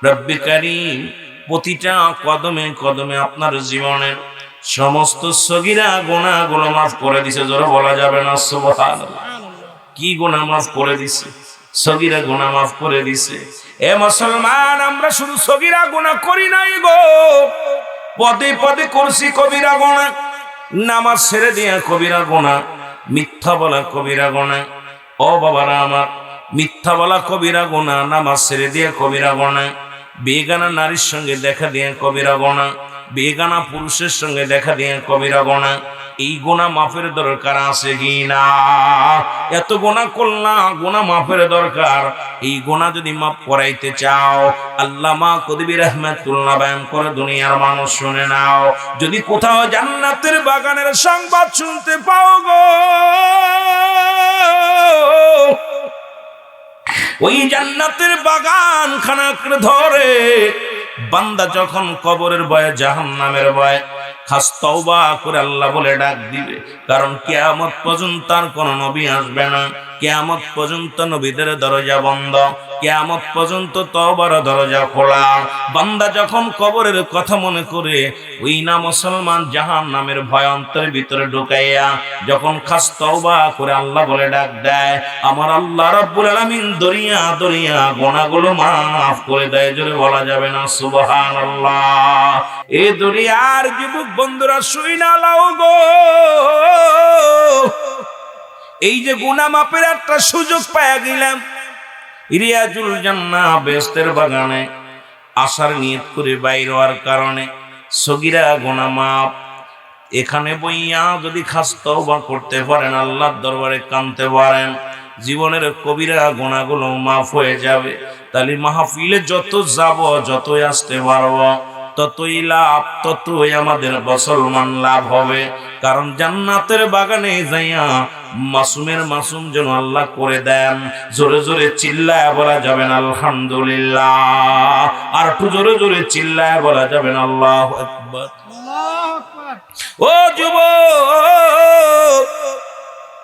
রব্বি কারীম প্রতিটা কদমে কদমে আপনার জীবনের সমস্ত সগীরা গুনাহগুলো মাফ করে দিছে। জোরে বলা যাবে না সুবহানাল্লাহ। কি গুনাহ মাফ করে দিছে? সগীরা গুনাহ মাফ করে দিছে। এ মুসলমান, আমরা শুধু সগীরা গুনাহ করি নাই গো, পদে পদে করছি কবিরা গুনাহ। নামাজ ছেড়ে দিয়া কবিরা গুনাহ, মিথ্যা বলা কবিরা গুনাহ। ও বাবারা আমার, মিথ্যা বলা কবিরা গুনাহ, নামাজ ছেড়ে দিয়া কবিরা গুনাহ, বেগানা নারীর সঙ্গে দেখা দিয়ে কবিরা গুনাহ, বেগানা পুরুষের সঙ্গে দেখা দিয়ে কবিরা গুনাহ। এই গুনাহ মাফের দরকার আছে কি না? এত গুনাহ করলা, গুনাহ মাফের দরকার। এই গুনাহ যদি মাফ করাইতে চাও, আল্লামা কদবী রাহমাতুল্লাহ বয়ান করে, দুনিয়ার মানুষ শুনে নাও, যদি কোথাও জান্নাতের বাগানের সংবাদ শুনতে পাও গো, ওই জান্নাতের বাগান খানাকে ধরে বান্দা যখন কবরের ভয়ে, জাহান্নামের ভয়ে খাস তওবা করে আল্লাহ বলে ডাক দিবে। কারণ কিয়ামত পর্যন্ত আর কোন নবী আসবে না, কিয়ামত পর্যন্ত নবীদের দরজা বন্ধ, কিয়ামত পর্যন্ত তওবার দরজা খোলা। বান্দা যখন কবরের কথা মনে করে, ওই না মুসলমান জাহান্নামের ভয় অন্তরের ভিতরে ঢুকাইয়া যখন খাস তওবা করে আল্লাহ বলে ডাক দেয়, আমার আল্লাহ রাব্বুল আলামিন দরিয়া দরিয়া গুনাহগুলো মাফ করে দেয়। জোরে বলা যাবে না সুবহানাল্লাহ। এই দুনিয়ার যুবক বন্ধুরা শুই না লাও গো, এই যে গুনাহ মাপের একটা সুযোগ পাইয়া গেলাম, রিয়াজুল জান্নাহ বেহেশতের বাগানে আসার নিয়ত করে বাইর হওয়ার কারণে সগীরা গুনাহ মাপ। এখানে বইয়া যদি খাস তওবা করতে পারেন, আল্লাহর দরবারে কাঁদতে পারেন, জীবনের কবিরা গুনাহগুলো মাফ হয়ে যাবে। তাহলে মাহফিলে যত যাব, যতই আসতে পারবো, ততই লাভ, ততই আমাদের মুসলমান লাভ হবে। কারণ জান্নাতের বাগানে যাইয়া মাসুমের মাসুম যেন আল্লাহ করে দেন। জোরে জোরে চিল্লায় বলা যাবেন আলহামদুলিল্লাহ। আর একটু জোরে জোরে চিল্লায় বলা যাবেন আল্লাহু আকবার। ও যুবক,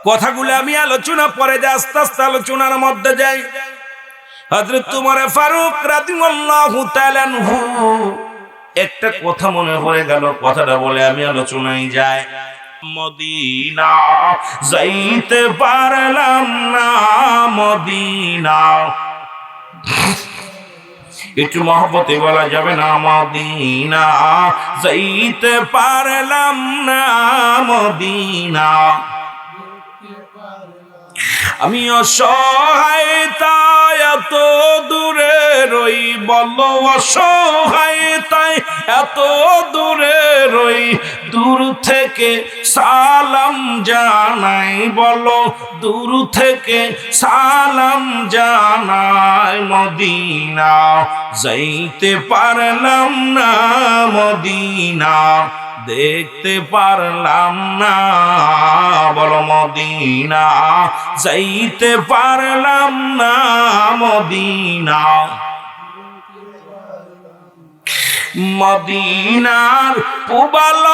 কথাগুলো আমি আলোচনা পরে যে আস্তে আস্তে আলোচনার মধ্যে যাই। হযরত ওমর ফারুক রাদিয়াল্লাহু তাআলা আনহু একটা কথা মনে পড়ে গেল, কথাটা বলে আমি আলোচনায় যাই। মদিনা যাইতে পারলাম না, মদিনা, একটু মহব্বতে বলা যাবে না, মদিনা যাইতে পারলাম না, মদিনা। আমি অসহায়তায় এত দূরে রই, বলো অসহায়তায় এত দূরে রই, দূর থেকে সালাম জানাই, বলো দূর থেকে সালাম জানাই। মদিনা যাইতে পারলাম না, মদিনা দেখতে পারলাম না, বলো মদিনা যাইতে পারলাম না, মদিনা। মদিনার পুবাল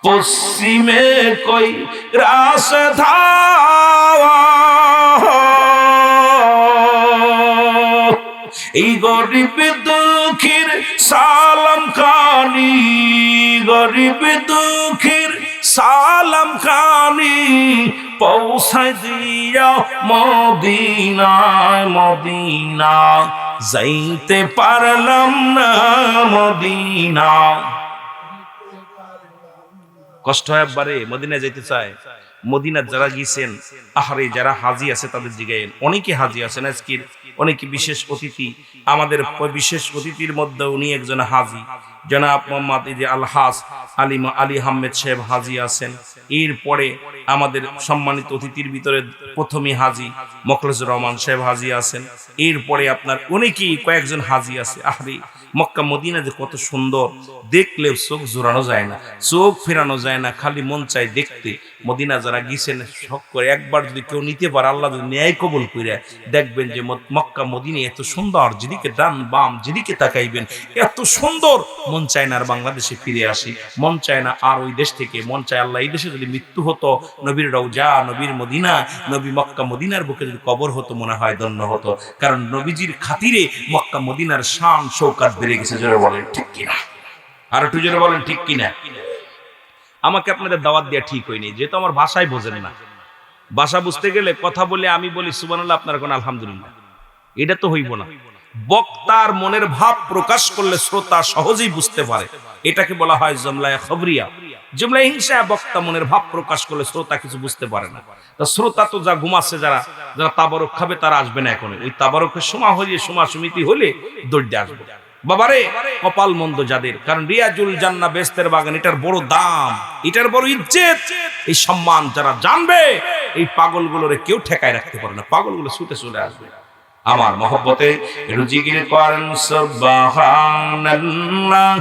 পশ্চিমে কই রাস ধাওয়া, এই গরিব দুঃখীর সালাম খানি, গরিব দুঃখীর সালাম খানি পৌঁছায় দিয়া মদিনায় মদিনা যাইতে পারলাম না মদিনা। কষ্ট হয় একবারে মদিনায় যাইতে চায়। মদিনা যারা গিয়েছেন আহারে যারা হাজি আছে তাদের জিগায় অনেকে হাজি আছেন আজকের অনেকে বিশেষ অতিথি আমাদের বিশেষ অতিথির মধ্যে উনি একজন হাজি জনাব মোহাম্মদ আলহাজ আলী আহমেদ সাহেব হাজি আছেন। এরপরে আমাদের সম্মানিত অতিথির ভিতরে প্রথমে হাজি মোখলেসুর রহমান সাহেব হাজি আছেন। এরপরে আপনার অনেকেই কয়েকজন হাজি আছে। আহারে মক্কা মদিনা যে কত সুন্দর, দেখলে চোখ জোড়ানো যায় না, চোখ ফেরানো যায় না, খালি মন চায় দেখতে। মদিনা যারা গিয়েছেন শখ করে একবার যদি কেউ নিতে পারে, আল্লাহ যদি ন্যায় কবুল করে, দেখবেন যে মক্কা মদিনা এত সুন্দর, যেদিকে ডান বাম যেদিকে তাকাইবেন এত সুন্দর, মন চায় না আর বাংলাদেশে ফিরে আসি, মন চায় না আর ওই দেশ থেকে, মন চায় আল্লাহ এই দেশে যদি মৃত্যু হতো, নবীর রওজা নবীর মদিনা নবী মক্কা মদিনার বুকে যদি কবর হতো মনে হয় ধন্য হতো। কারণ নবীজির খাতিরে মক্কা মদিনার শান শৌকাত বেড়ে গেছে। জোরে বলেন ঠিক কিনা? আর একটু জোরে বলেন ঠিক কিনা? আমাকে আপনাদের দাওয়াত দেওয়া ঠিক হয়নি, যেহেতু আমার ভাষায় বোঝেন না। ভাষা বুঝতে গেলে কথা বলে আমি বলি সুবহানাল্লাহ, আপনার কোন আলহামদুলিল্লাহ, এটা তো হইব না। বক্তার মনের ভাব প্রকাশ করলে শ্রোতা সহজেই বুঝতে পারে, এটাকে বলা হয় জমলায়ে খবরিয়া। জমলায়ে হিংসা বক্তা মনের ভাব প্রকাশ করলে শ্রোতা কিছু বুঝতে পারে না। তো শ্রোতা তো যা ঘুমাচ্ছে, যারা যারা তাবারক খাবে তারা আসবে না এখন। ওই তাবারকের সময় হলে, সময় সমিতি হলে দৌড়ে আসবে। বাবারে কপাল মন্দ যাদের, কারণ রিয়াজুল জান্নাহ বেহেশতের বাগান, এটার বড় দাম, এটার বড় ইজ্জত, এই সম্মান যারা জানবে, এই পাগলগুলোরে কেউ ঠেকায় রাখতে পারে না, পাগলগুলো ছুটে চলে আসবে। আমার মহব্বতে রুজিগির করেন সুবহানাল্লাহ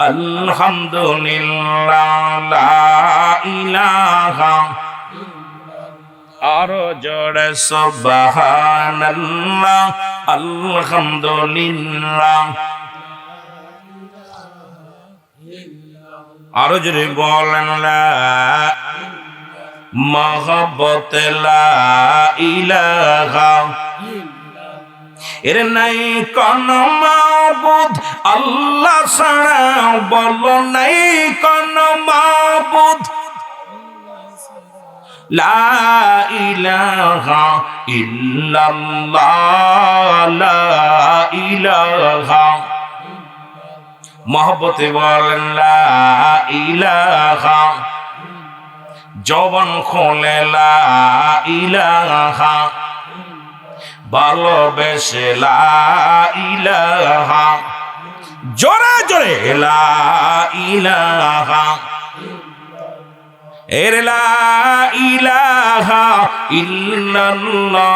আলহামদুলিল্লাহ লা ইলাহা, আরো জোরে সুবহানাল্লাহ আলহামদুলিল্লাহ, আরো জোরে বলেন লা মহব্বতে লা ইলাহা, এর নাই কোন মাবুদ আল্লাহ ছাড়া, বলো নাই কোন মাবুদ, লা ইলাহা ইল্লাল্লাহ লা ইলাহা, মহব্বতে বলেন লা ইলাহা, জবান খোলে লা ইলাহা, ভালোবেসে লা ইলাহা, জোরে জোরে লা ইলাহা, এর লা ইলাহা ইল্লাল্লাহ,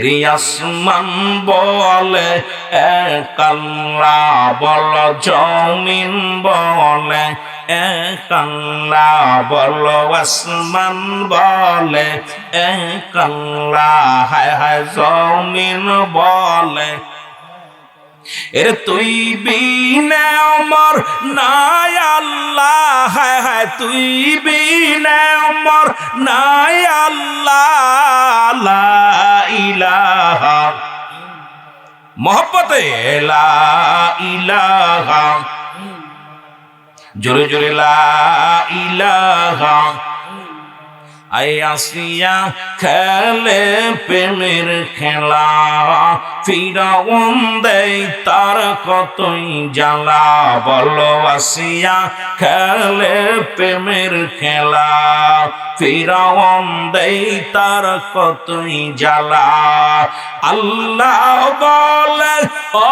রিয়াসমান বলে এক আল্লাহ, বল জমিন বলে এক আল্লাহ, বল আসমান বলে এক আল্লাহ, হায় হায় জমিন বলে এর তুই বিনা আমার নাই আল্লাহ, হায় হায় তুই বিনা আমার নাই আল্লাহ, লা ইলাহা, মহব্বতে লা ইলাহা, জোরে জোরে লা ইলাহা, আই আসিয়া খেলে প্রেমের খেলা, ফিরাউন দেয় তার কতই জ্বালা, বলো আসিয়া খেলে প্রেমের খেলা, ফিরাউন দেয় তার কতই জ্বালা, আল্লাহ বলে ও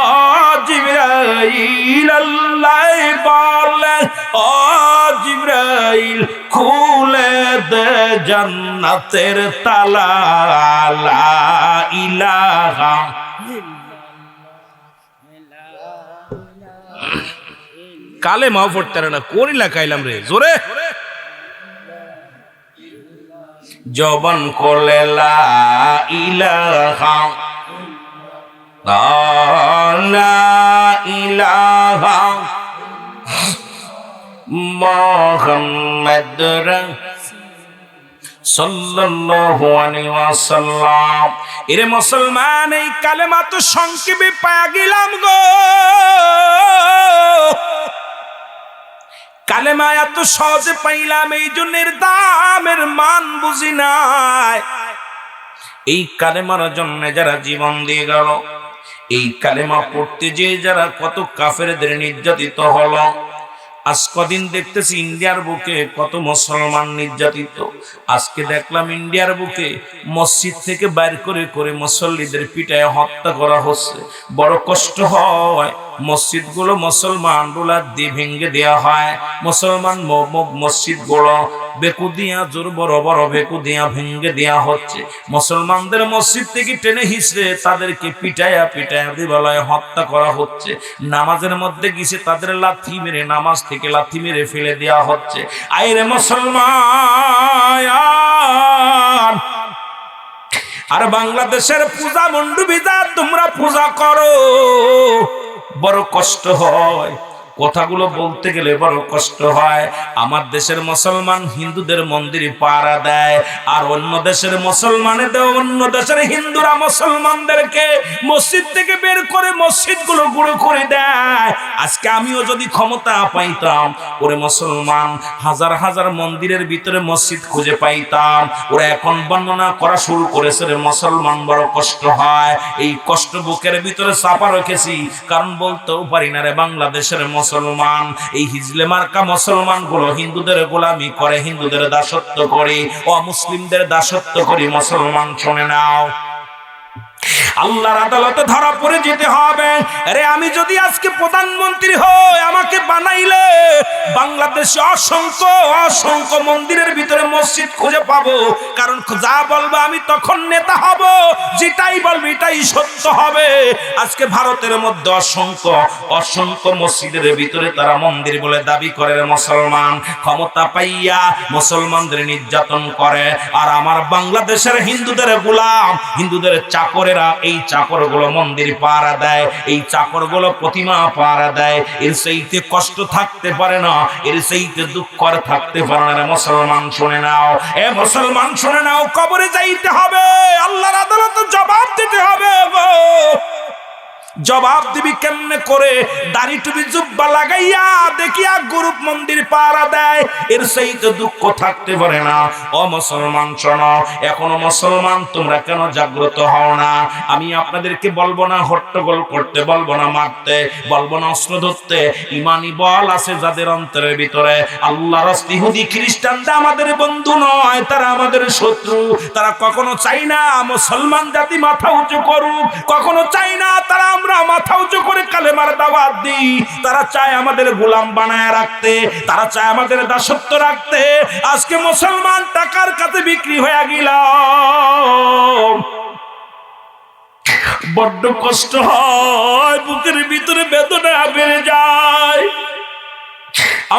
জিবরাইল, আল্লাহ বলে ও জিবরাইল, খুলে দে জান্নাতের তালা, লা ইলাহা, কালে মাও পড়তে না, কোন এলাকা এলাম রে, জোরে জবান কোলে লা ইলাহা, লা ইলাহা মুহাম্মদ সাল্লাল্লাহু আলাইহি ওয়াসাল্লাম। এরে মুসলমান, এই কালেমা তো সংক্ষেপে পায়া গেলাম গো। কালেমা এত সহজে পাইলাম, এই জন্যের দামের মান বুঝি নাই। এই কালেমার জন্য যারা জীবন দিয়ে গেল, এই কালেমা পড়তে যে যারা কত কাফেরদের নির্যাতিত হলো। আজ কদিন দেখতেছি ইন্ডিয়ার বুকে কত মুসলমান নির্যাতিত। আজকে দেখলাম ইন্ডিয়ার বুকে মসজিদ থেকে বাইর করে করে মুসল্লিদের পিটায় হত্যা করা হচ্ছে। বড় কষ্ট হয়। মসজিদগুলো মুসলমান গুলা দিয়ে ভেঙে দেওয়া হয়। মুসলমান মসজিদগুলো বেকু দিয়া, জোর বড় বড় বেকু দিয়া ভেঙে দেওয়া হচ্ছে। মুসলমানদের মসজিদ থেকে টেনে হিসড়ে তাদেরকে পিটায়া পিটায়া দিবালয়ে হত্যা করা হচ্ছে। নামাজের মধ্যে গিয়ে তাদের লাথি মেরে নামাজ থেকে লাথি মেরে ফেলে দেওয়া হচ্ছে। আইরে মুসলমান, আর বাংলাদেশের পূজা মণ্ডপীরা তোমরা পূজা করো, বড় কষ্ট হয়। কথাগুলো বলতে গেলে বড় কষ্ট হয়। আমার দেশের মুসলমান হিন্দুদের মন্দিরে পাহারা দেয়, আর অন্য দেশের অন্য দেশের হিন্দুরা মুসলমানদেরকে মসজিদ থেকে বের করে মসজিদগুলো গুঁড়ো করে দেয়। আজকে আমিও যদি ক্ষমতা পাইতাম, ওরে মুসলমান হাজার হাজার মন্দিরের ভিতরে মসজিদ খুঁজে পাইতাম। ওরা এখন বর্ণনা করা শুরু করেছে, রে মুসলমান বড় কষ্ট হয়। এই কষ্ট বুকের ভিতরে চাপা রেখেছি, কারণ বলতেও পারি না রে বাংলাদেশের মুসলমান, এই হিজলে মার্কা মুসলমান গুলো হিন্দুদের গোলামি করে, হিন্দুদের দাসত্ব করে, অমুসলিমদের দাসত্ব করে। মুসলমান শুনে নাও, আল্লাহর আদালতে ধরা পড়ে যেতে হবে। আরে আমি যদি আজকে প্রধানমন্ত্রী হই, আমাকে বানাইলে বাংলাদেশে অসংখ্য অসংখ্য মন্দিরের ভিতরে মসজিদ খুঁজে পাবো। কারণ যা বলবো আমি তখন নেতা হব, যেটাই বলবো এটাই সত্য হবে। আজকে ভারতের মধ্যে অসংখ্য অসংখ্য মসজিদের ভিতরে তারা মন্দির বলে দাবি করে। মুসলমান ক্ষমতা পাইয়া মুসলমানদের নির্যাতন করে, আর আমার বাংলাদেশের হিন্দুদের গোলাম, হিন্দুদের চাকরেরা এই চাকরগুলো মন্দির পাহারা দেয়, এই চাকরগুলো প্রতিমা পাহারা দেয়। এর সেইতে কষ্ট থাকতে পারে না, এর সেইতে দুঃখ আর থাকতে পারে না। মুসলমান শুনে নাও, এ মুসলমান শুনে নাও, কবরে যাইতে হবে, আল্লাহর আদালতে জবাব দিতে হবে গো। জবাব দিবি কেমনে করে? দাড়ি টুপি জুব্বা লাগাইয়া দেখিয়া গরুপ মন্দির পাহারা দেয়, এর সেইতে দুঃখ থাকতে পারে না। ও মুসলমান শোনো, এখনো মুসলমান তোমরা কেন জাগ্রত হও না? আমি আপনাদেরকে বলবো না হট্টগোল করতে, বলবো না মারতে, বলবো না অস্ত্র ধরতে। ইমানি বল আছে যাদের অন্তরের ভিতরে। আল্লাহর রাস্তে ইহুদি খ্রিস্টানরা আমাদের বন্ধু নয়, তারা আমাদের শত্রু। তারা কখনো চাই না মুসলমান জাতি মাথা উঁচু করুক, কখনো চাই না তারা আমরা মাথা উঁচু করে কালেমার দাওয়াত দিই। তারা চায় আমাদের গোলাম বানায় রাখতে, তারা চায় আমাদের দাসত্ব রাখতে। আজকে মুসলমান টাকার কাছে বিক্রি হয়ে গেল, বড্ড কষ্ট হয়, বুকের ভিতরে বেদনা বেড়ে যায়।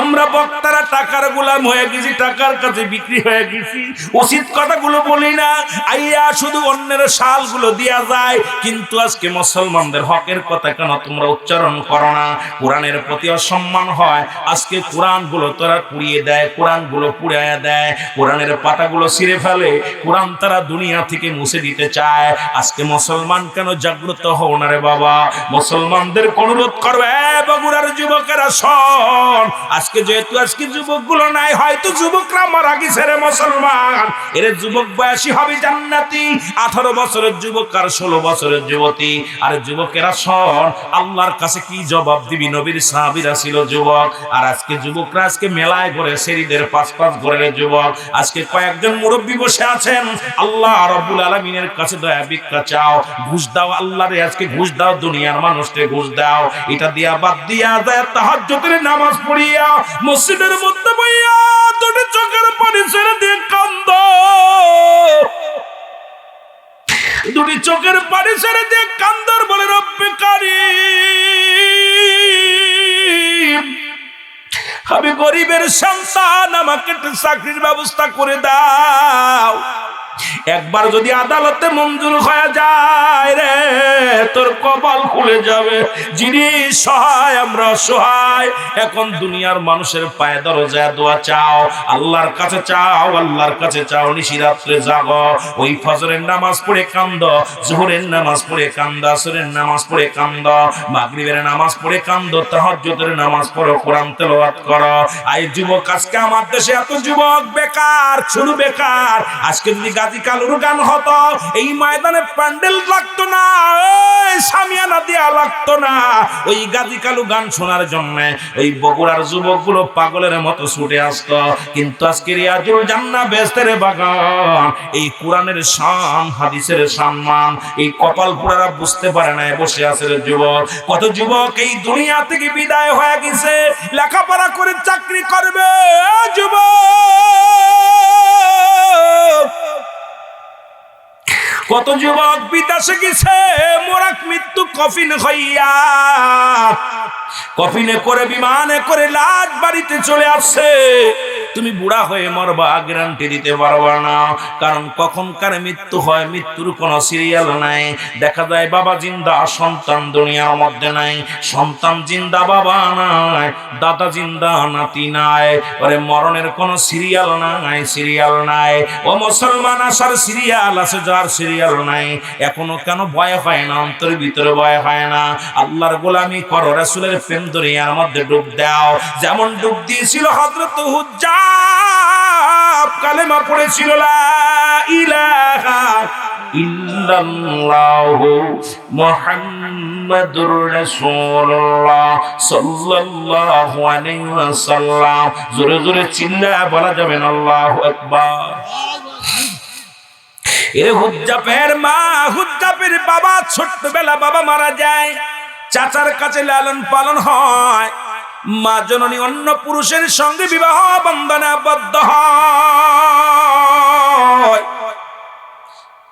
আমরা বক্তারা টাকার গোলাম হয়ে গেছি, টাকার কাছে বিক্রি হয়ে গেছি। উচিত কথাগুলো বলি না, আইয়া শুধু অন্যের শালগুলো দেয়া যায়। কিন্তু আজকে মুসলমানদের হকের কথা কেন তোমরা উচ্চারণ করো না? কোরআনের প্রতি অসম্মান হয়। আজকে কোরআনগুলো তারা পুড়িয়ে দেয়, কোরআনগুলো পুড়াইয়া দেয়, কোরআনের পাতাগুলো ছিঁড়ে ফেলে, কোরআন তারা দুনিয়া থেকে মুছে দিতে চায়। আজকে মুসলমান কেন জাগ্রত হও না রে বাবা? মুসলমানদের অনুরোধ করবে, বগুড়ার যুবকেরা শোন, আজকে যেহেতু আজকে যুবকগুলো নাই, হয়তো যুবকরা মারা গেছে রে মুসলমান। এর যুবক বয়সী হবে জান্নাতি, 18 বছরের যুবক আর 16 বছরের যুবতী। আর যুবকেরা শোন, আল্লাহর কাছে কি জবাব দিবি? নবীর সাহাবীরা ছিল যুবক, আর আজকে যুবকরা আজকে মেলায় ঘরে শরীরের 5-5 ঘরের যুবক। আজকে কয়েকজন মুরব্বী বসে আছেন, আল্লাহ রাব্বুল আলামিনের কাছে দয়া ভিক্ষা চাও, ঘুষ দাও আল্লাহরে, আজকে ঘুষ দাও, দুনিয়ার মানুষকে ঘুষ দাও। এটা দিয়া বাদ দিয়া যায় তাহাজ্জুদের নামাজ পড়িয়া মসজিদের মধ্যে বইয়া দুটি চোখের পানি ছেড়ে দিয়ে কান্দো, দুটি চোখের পানি ছেড়ে দিয়ে কান্দর বলে, রব্বে কারীম, আমি গরিবের সন্তান, আমাকে একটা চাকরির ব্যবস্থা করে দাও। একবার যদি আদালতে মঞ্জুর হয়ে যায় রে, তোর কপাল খুলে যাবে। যিনি সহায়, আমরা সহায়। এখন দুনিয়ার মানুষের পায়ে দরজায় দোয়া চাও, আল্লাহর কাছে চাও, আল্লাহর কাছে চাও। নিশিরাত্রে জাগো, ওই ফজরের নামাজ পড়ে কান্দ, জোহরের নামাজ পড়ে কান্দ, আসরের নামাজ পড়ে কান্দ, মাগরিবের নামাজ পড়ে কান্দ, তাহাজ্জুদের নামাজ পড়ো, কোরআন তেলাওয়াত করো। এই যুবক, আজকে আমার দেশে এত যুবক বেকার, শুধু বেকার। আজকে যদি গাজী কালুর গান হতো, এই ময়দানে প্যান্ডেল লাগতো না, সামিয়ানা দেয়া লাগতো না। ওই গাজী কালু গান শোনার জন্য ওই বগুড়ার যুবকগুলো পাগলের মতো ছুটে আসতো। কিন্তু আজকে রিয়াজুল জান্নাহ বেহেশতের বাগান, এই কোরআনের শান, হাদিসের সম্মান, এই কপাল পুরারা বুঝতে পারে না, বসে আছে যুবক। কত যুবক এই দুনিয়া থেকে বিদায় হয়ে গেছে, লেখাপড়া করে চাকরি করবে। যুবক, কত যুবক বিদেশে গেছে, মোরাক মৃত্যু কফিন হইয়া, কফিনে করে বিমানে করে লাশ বাড়িতে চলে আসছে। তুমি বুড়া হয়ে মরবা, গ্যারান্টি দিতে পারবা না, কারণ কখনকার মৃত্যু হয়, মৃত্যুর কোনো সিরিয়াল নাই। দেখা যায় বাবা জিন্দা, সন্তান দুনিয়ার মধ্যে নাই, সন্তান জিন্দা, বাবা নাই, দাদা জিন্দা, নাতি নাই। ওরে মরণের কোনো সিরিয়াল নাই, সিরিয়াল নাই। ও মুসলমান, আসার সিরিয়াল আছে, যার সিরিয়াল নাই। এখনো কেন ভয় হয় না? অন্তরের ভিতরে ভয় হয় না? আল্লাহর গোলামি করো, রাসূলের প্রেম দুনিয়ার মধ্যে ডুব দাও। যেমন ডুব দিয়েছিল হযরত হুজ্জাব, কালেমা পড়েছিল লা ইলাহা ইল্লাল্লাহু মুহাম্মাদুর রাসূলুল্লাহ সাল্লাল্লাহু আলাইহি ওয়াসাল্লাম। জোরে জোরে চিল্লায়া বলা যাবে না আল্লাহু আকবার। এ হুজ্জাবের মা, হুজ্জাবের বাবা, ছোট্টবেলা বাবা মারা যায়, চাচার কাছে লালন পালন হয়। মা জননী অন্য পুরুষের সঙ্গে বিবাহ বন্ধনে আবদ্ধ হয়।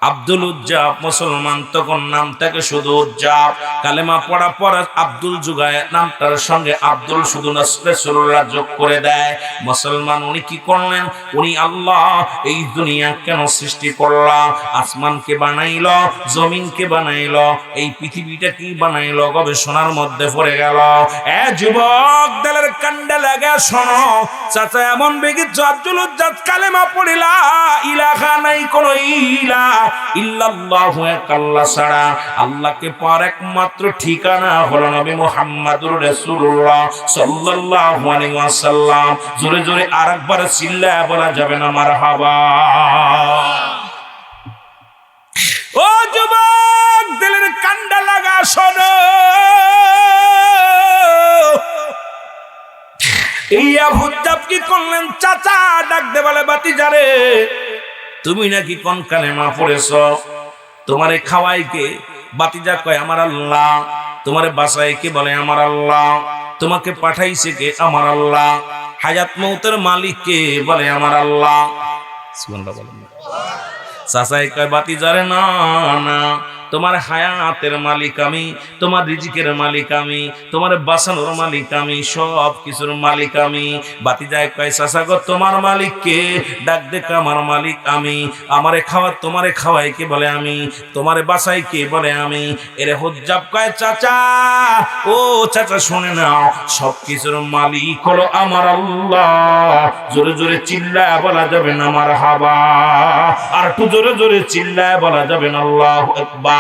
আব্দুল উজ্জাব মুসলমান, তখন নাম থেকে শুধু উজ্জাব। কালেমা পড়া পর আব্দুল যুগায় নামটার সঙ্গে আব্দুল শুধু রাসূলুল্লাহ যোগ করে দেয়। মুসলমান উনি কি করলেন? উনি আল্লাহ এই দুনিয়া কেন সৃষ্টি করলা, আসমানকে বানাইলো, জমিনকে বানাইলো, এই পৃথিবীটা কি বানাইলো, গবেষণার মধ্যে পড়ে গেল। এ যুবক, দেলের কান্ডা লাগা শোনো, চাচা এমন বেগেছে আব্দুল উজ্জাব কালেমা পড়িলা, ইলাহা নাই কোন ইলা ইল্লাল্লাহু আল্লাহ ছাড়া, আল্লাহকে পাওয়ার একমাত্র ঠিকানা হলো নবী মুহাম্মদুর রাসূলুল্লাহ সাল্লাল্লাহু আলাইহি ওয়াসাল্লাম। জোরে জোরে আরেকবার চিল্লায়া বলা যাবে না মারহাবা। ও যুবক, দিলের কান্ডা লাগা শোনো, এই হুজ্জাব কি করলেন? চাচা ডাক দে, বলে ভাতিজারে, তুমি নাকি কোন কালেমা পড়েছ? তোমারে খাওয়াই কে? ভাতিজা কয় আমার আল্লাহ। তোমারে বাসায় কে? বলে আমার আল্লাহ। তোমাকে পাঠাইছে কে? আমার আল্লাহ। হায়াত মউতের মালিক কে? বলে আমার আল্লাহ। সুবহানাল্লাহ বলেন। চাচাই কয় ভাতিজারে, না না, তোমার হায়াতের মালিক আমি, তোমার রিজিকের মালিক আমি, তোমার বাঁচানোর মালিক আমি, সব কিছুর মালিক আমি। ভাতিজায় কয় চাচা গো, তোমার মালিক কে? ডাক দেখ, আমার মালিক আমি। আমারে খাওয়া, তোমারে খাওয়াই কে? বলে আমি। তোমারে বাঁচাই কে? বলে আমি। এরে হুজ্জাব কয় চাচা, ও চাচা শুনে নাও, সব কিছুর মালিক হলো আমার আল্লাহ। জোরে জোরে চিল্লায় বলা যাবে না মারহাবা। আর একটু জোরে জোরে চিল্লায় বলা যাবে না আল্লাহু আকবার।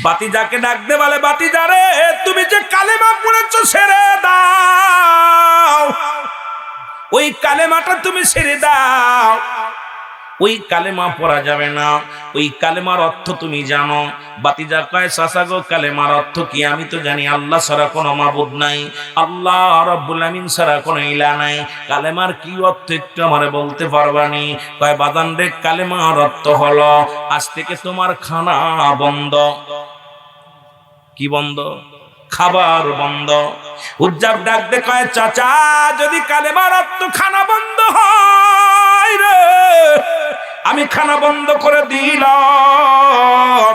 ভাতিজাকে ডাক দে, বলে ভাতিজারে, তুমি যে কালেমা পড়েছো ছেড়ে দাও, ওই কালেমাটা তুমি ছেড়ে দাও। ওই কালেমা পড়া যাবে না, ওই কালেমার অর্থ তুমি জানো? ভাতিজা কয় চাচা গো, কালেমার অর্থ কি? আমি তো জানি আল্লাহ ছাড়া কোনো মাবুদ নাই, আল্লাহ রাব্বুল আমিন ছাড়া কোনো ইলা নাই। কালেমার কি অর্থ একটু আমারে বলতে পারবানি? কয় বাদান রে, কালেমার অর্থ হলো আজ থেকে তোমার খানা বন্ধ। কি বন্ধ? খাবার বন্ধ। হুজ্জাব ডাক দে, কয় চাচা, যদি কালেমার অর্থ খানা বন্ধ হয় রে, আমি খানা বন্ধ করে দিলাম।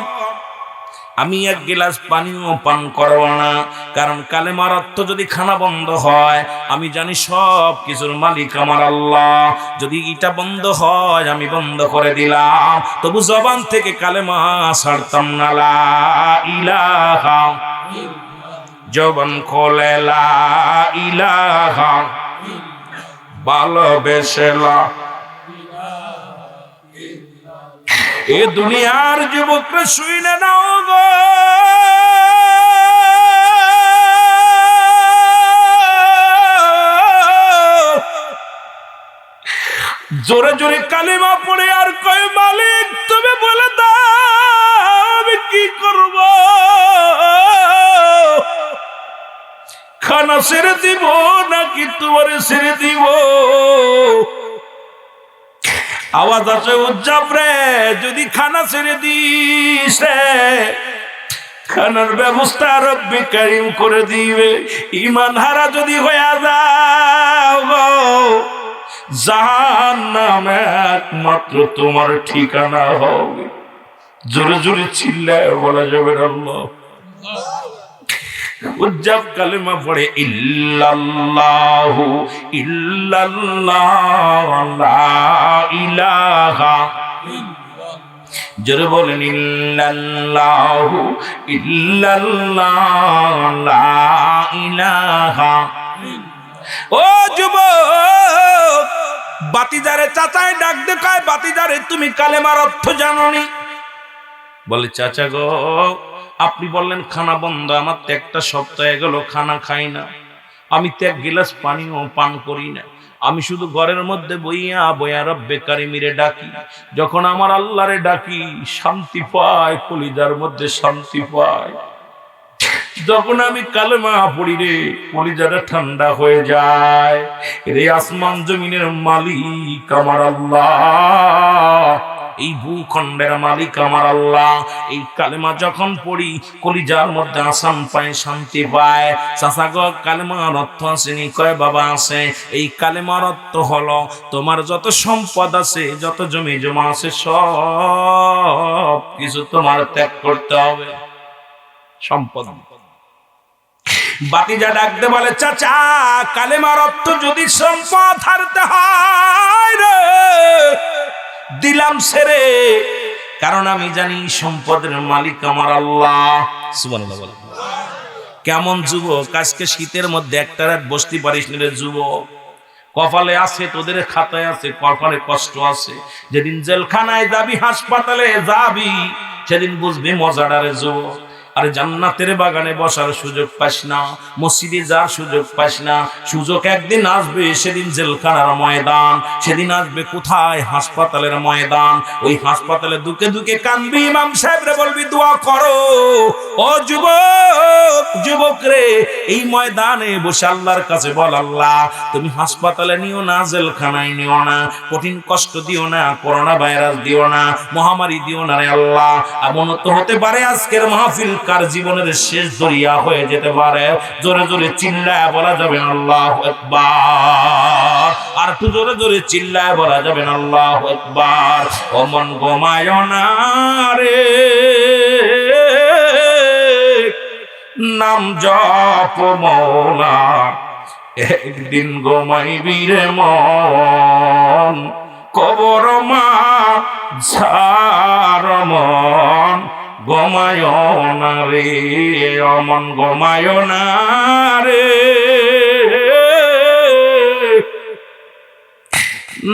আমি এক গিলাস পানিও পান করব না, কারণ কালেমার অর্থ যদি খানা বন্ধ হয়, আমি জানি সব কিছুর মালিক আমার আল্লাহ। যদি এটা বন্ধ হয় আমি বন্ধ করে দিলাম, তবু জবান থেকে কালেমা ছাড়তাম না। লা ইলাহা, জবান খোলে লা ইলাহা, ভালোবেসে লা। এ দুনিয়ার যুবকরা শুইলে নাও গো, জোরে জোরে কালিমা পড়ে আর কয় মালিক তুমি বলে দাও আমি কি করব, খানা ছেড়ে দিব নাকি তোমারে ছেড়ে দিব। আওয়াজ আছে উজ্জাব রে, যদি খানা ছেড়ে দিস রে, খানার ব্যবস্থা রব্বে কারিম করে দিবে। ঈমান হারা যদি হয়ে যাও গো, জাহান্নাম একমাত্র তোমার ঠিকানা হবে। জোরে জোরে চিল্লায় বলা যাবে আল্লাহ। উজ্জাব কালেমা পড়ে ইল্লাল্লাহু ইল্লাল্লাহ লা ইলাহা, জোরে বলেন ইল্লাল্লাহু ইল্লাল্লাহ লা ইলাহা। ও যুবক, বাতিজারে চাচায় ডাক দেখায়, বাতিজারে তুমি কালেমার অর্থ জানোনি? বলে চাচা গো, আপনি বললেন খানা বন্ধ, আমার তো একটা সপ্তাহ গেল খানা খাই না, আমি তো এক গিলাস পানিও পান করি না, আমি শুধু ঘরের মধ্যে বইয়া বইয়া রব্বে কারিমিরে ডাকি। যখন আমার আল্লাহরে ডাকি শান্তি পায়, কলিজার মধ্যে শান্তি পায়। যখন আমি কালেমা পড়ি রে, কলিজাটা ঠান্ডা হয়ে যায়। রে আসমান জমিনের মালিক আমার আল্লাহ, এই ভূখণ্ডের মালিক আমার আল্লাহ। এই কালেমা যখন পড়ি কলিজার মধ্যে আসান পায়, শান্তি পায়। চাচা গো, কালেমার অর্থ আসেনি? কয় বাবা আছে। এই কালেমার অর্থ হলো তোমার যত সম্পদ আছে, যত জমি জমা আছে, সব কিছু তোমার ত্যাগ করতে হবে। সম্পদ। বাতিজা ডাকতে বলে চাচা, কালেমার অর্থ যদি সম্পদ হারতে হয় রে, দিলাম ছেড়ে, কারণ আমি জানি সম্পদের মালিক আমার আল্লাহ। সুবহানাল্লাহ বলে। কেমন যুবক, আজকে শীতের মধ্যে একটা রাত বসতে পারিস নি রে যুবক। কপালে আছে, তোদের খাতায় আছে, কপালে কষ্ট আছে। যেদিন জেলখানায় যাবি, হাসপাতালে যাবি, সেদিন বুঝবি মজাটারে যুবক। আরে জান্নাতের বাগানে বসার সুযোগ পাস না, মসজিদে যাওয়ার সুযোগ পাস না। সুযোগ একদিন আসবে, সেদিন জেলখানার ময়দান, সেদিন আসবে কোথায়? হাসপাতালের ময়দান। ওই হাসপাতালে দুকে দুকে কানবি, ইমাম সাহেবরে বলবি দোয়া করো। ও যুবক, যুবক রে, এই ময়দানে বসে আল্লাহর কাছে বল, আল্লাহ তুমি হাসপাতালে নিও না, জেলখানায় নিও না, কঠিন কষ্ট দিও না, করোনা ভাইরাস দিও না, মহামারী দিও না রে আল্লাহ। এমন তো হতে পারে আজকের মাহফিল কার জীবনের শেষ দরিয়া হয়ে যেতে পারে। জোরে জোরে চিল্লায় বলা যাবে আল্লাহু আকবার। আর একটু জোরে জোরে চিল্লায় বলা যাবে আল্লাহু আকবার। ও মন ঘুমায় না রে, নাম জপ মওলা, একদিন ঘুমাইবি রে মন, কবর মা ঝার মন, ঘুমায় না রে অমন, ঘুমায় না রে,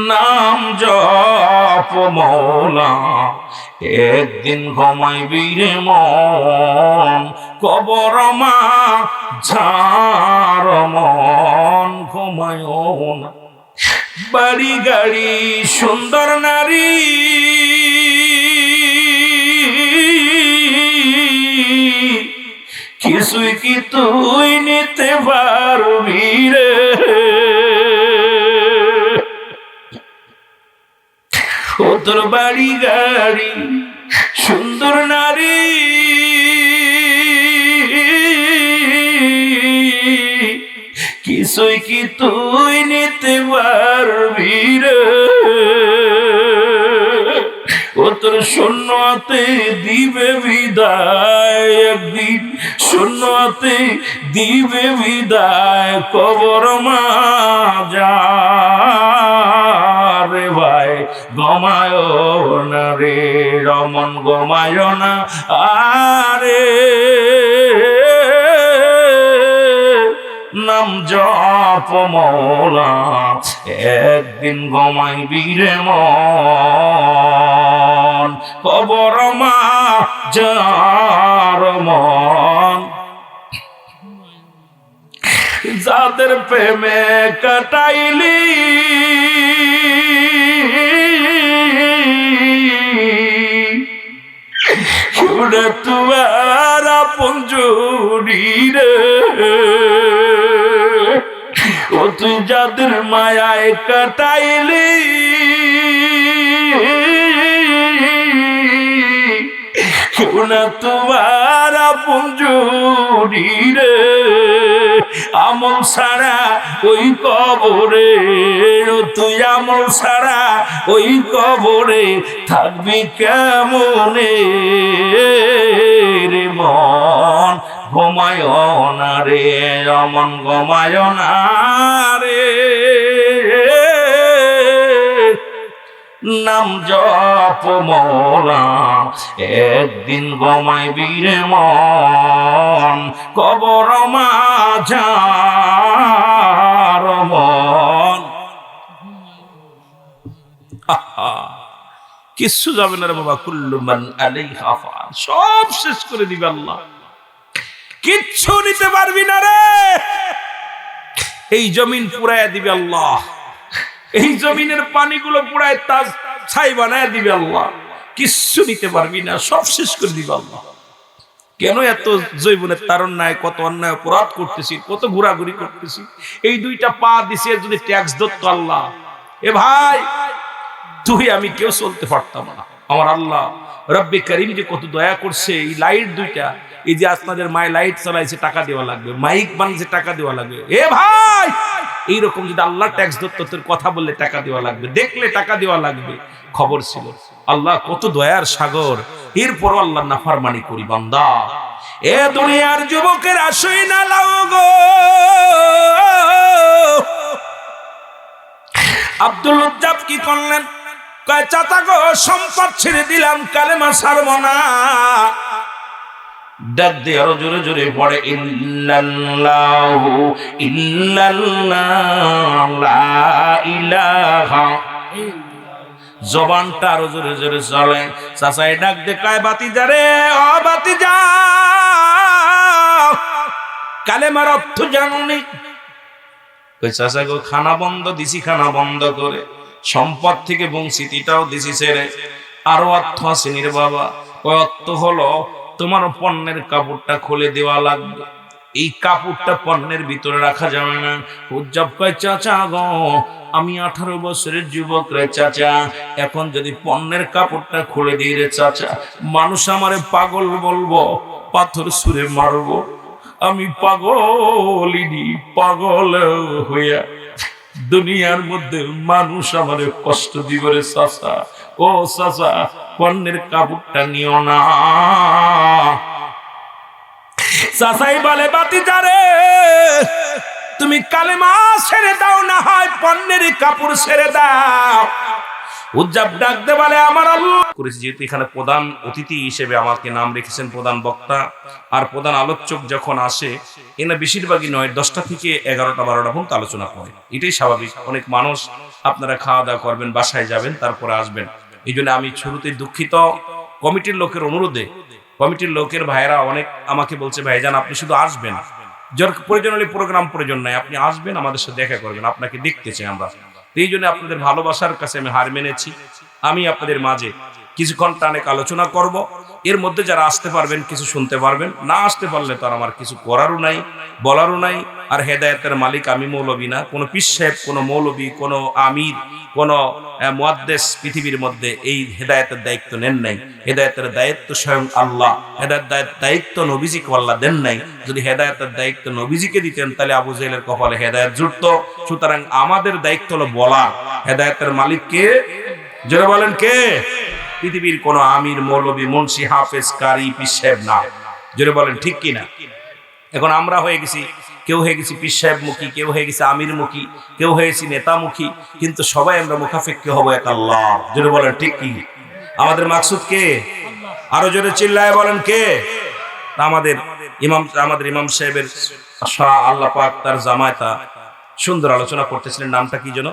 নাম জপ মওলা, একদিন ঘুমাইবি রে মন, কবর মা ঝার মন, ঘুমায় না। বাড়ি গাড়ি সুন্দর নারী, কিছুই কি তুই নিতে পারবি রে? ও তোর বাড়ি গাড়ি সুন্দর নারী, কিছুই কি তুই নিতে পারবি রে? ও ও তোর শূন্যতে দিবে বিদায়, একদিন শূন্যতে দিবে বিদায়, কবর মাজারে ভাই গমায় না রে রমন, গমায় না আরে নাম জপ মৌলা, একদিন গমাইবি রে মন, কবর মাজার মন। যাদের প্রেমে কাটাইলি শুনে তোমার আপন জুড়ি রে, ও তুই যাদের মায়ায় কাটাইলি শুনে তোমার আপন জুড়ি রে, আমল ছাড়া ওই কবরে, ও তুই আমল ছাড়া ওই কবরে থাকবি কেমনে রে মন, ঘুমায় না রে রমন, ঘুমায় না রে নাম জপ মৌলা, একদিন ঘুমাইবি রে মন, কবর মাজার মন। কিচ্ছু যাবে না রে বাবা, কুল্লু মান আলাইহা ফান, সব শেষ করে দিবে আল্লাহ, কিচ্ছু নিতে পারবি না রে। এই জমিন পুরাইয়া দিবে আল্লাহ, এই জমিনের পানিগুলো পুরায় তাজ ছাই বানায় দিবে আল্লাহ, কিচ্ছু নিতে পারবি না, সব শেষ করে দিবে আল্লাহ। কেন এত জৈবনের তারুণ্যায় কত অন্যায় অপরাধ করতেছি, কত ঘোরাঘুরি করতেছি, এই দুইটা পা দিছে যদি ট্যাক্স ধরতো আল্লাহ, এ ভাই তুই আমি কেউ চলতে পারতাম না। আমার আল্লাহ রব্বে করিম যে কত দয়া করছে, এই লাইট দুইটা, এই যে আপনাদের মায় লাইট চালাইছে টাকা দেওয়া লাগবে, মাইক বানিয়েছে টাকা দেওয়া লাগবে, এ ভাই এইরকম যদি আল্লাহ ট্যাক্স ধরতো তোর কথা বললে টাকা দেওয়া লাগবে, দেখলে টাকা দেওয়া লাগবে, খবর ছিল। আল্লাহ কত দয়ার সাগর, এরপর আল্লাহ নাফরমানি করি বান্দা। এ দুনিয়ার যুবকের আসই না লাও গো, আব্দুল উজ্জাব কি করলেন, কয় চাচা গো সম্পদ ছেড়ে দিলাম, কালেমা ছাড়বো না। ডাক দিয়ে আরো জোরে জোরে পড়ে, ইল্লাল্লাহু ইল্লাল্লাহ লা ইলাহা, জবানটা আরো জোরে জোরে চলে। চাচাই ডাক দিয়ে কয় বাতিজা রে, ও বাতিজা কালেমার অর্থ জানুনি? কই চাচা গো খানা বন্ধ দিছি, খানা বন্ধ করে সম্পদ থেকে বঞ্চিত, এটাও দিছি ছেড়ে, আরো অর্থ আছে নির বাবা। ওই অর্থ হলো তোমার পণ্যের কাপড়টা খুলে দেওয়া লাগবে, এই কাপড়টা পণ্যের ভিতরে রাখা যাবে না। উজ্জাব কয় চাচা গো আমি 18 বছরের যুবক রে চাচা, এখন যদি পণ্যের কাপড়টা খুলে দিই রে চাচা, মানুষ আমারে পাগল বলবো, পাথর ছুঁড়ে মারবো, আমি পাগলিনি, পাগল হইয়া দুনিয়ার মধ্যে মানুষ আমারে কষ্ট দিবে রে চাচা। ও চাচা পণ্যের কাপড়টা নিও না। চাচাই বলে বাতিজা রে তুমি কালেমা ছেড়ে দাও, না হয় পণ্যের কাপড় ছেড়ে দাও। উজ্জাব ডাক দে বলে আমার আল্লাহ করেছি, যেহেতু এখানে প্রধান অতিথি হিসেবে আমাকে নাম রেখেছেন প্রধান বক্তা, আর প্রধান আলোচক যখন আসে এরা বেশিরভাগই নয় 10টা থেকে 11টা 12টা পর্যন্ত আলোচনা করে, এটাই স্বাভাবিক। অনেক মানুষ আপনারা খাওয়া দাওয়া করবেন, বাসায় যাবেন, তারপরে আসবেন। এই জন্য আমি শুরুতে দুঃখিত, কমিটির লোকের অনুরোধে, কমিটির লোকের ভাইয়েরা অনেক আমাকে বলছে ভাইজান আপনি শুধু আসবেন, যার প্রয়োজন হলে প্রোগ্রাম প্রয়োজন নাই, আপনি আসবেন আমাদের সাথে দেখা করবেন, আপনাকে দেখতে চাই আমরা। এই জন্য আপনাদের ভালোবাসার কাছে আমি হার মেনেছি। আমি আপনাদের মাঝে কিছুক্ষণ টানে আলোচনা করব, এর মধ্যে যারা আসতে পারবেন কিছু শুনতে পারবেন, না আসতে পারলে তো আর আমার কিছু করারও নাই, বলারও নাই। আর হেদায়েতের মালিক আমি মৌলবী না, কোনো পীর সাহেব, কোনো মৌলবী, কোনো আমির, কোনো মুহাদ্দিস পৃথিবীর মধ্যে এই হেদায়েতের দায়িত্ব নেন নাই। হেদায়েতের দায়িত্ব স্বয়ং আল্লাহ, হেদায়েতের দায়িত্ব নবীজিকে আল্লাহ দেন নাই। যদি হেদায়েতের দায়িত্ব নবীজিকে দিতেন তাহলে আবু জাহেলের কপালে হেদায়েত জুটতো। সুতরাং আমাদের দায়িত্ব হলো বলা, হেদায়েতের মালিক কে? যারা বলেন কে? পৃথিবীর কোন আমির, মৌলবী, মুন্সি, হাফেজ, কারি, পীর সাহেব না। জোরে বলেন ঠিক কিনা? এখন আমরা হয়ে গেছি, কেউ হয়ে গেছি পীর সাহেব মুখী, কেউ হয়ে গেছে আমির মুখী, কেউ হয়েছি নেতামুখী, কিন্তু সবাই আমরা মুখাফেক্ষী হবো এক আল্লাহ। জোরে বলেন ঠিক কি? আমাদের মাকসুদ কে? আরো জোরে চিল্লায় বলেন কে? আমাদের ইমাম সাহেবের আল্লাহ পাক তার জামায়াতা সুন্দর আলোচনা করতেছিলেন, নামটা কি যেন?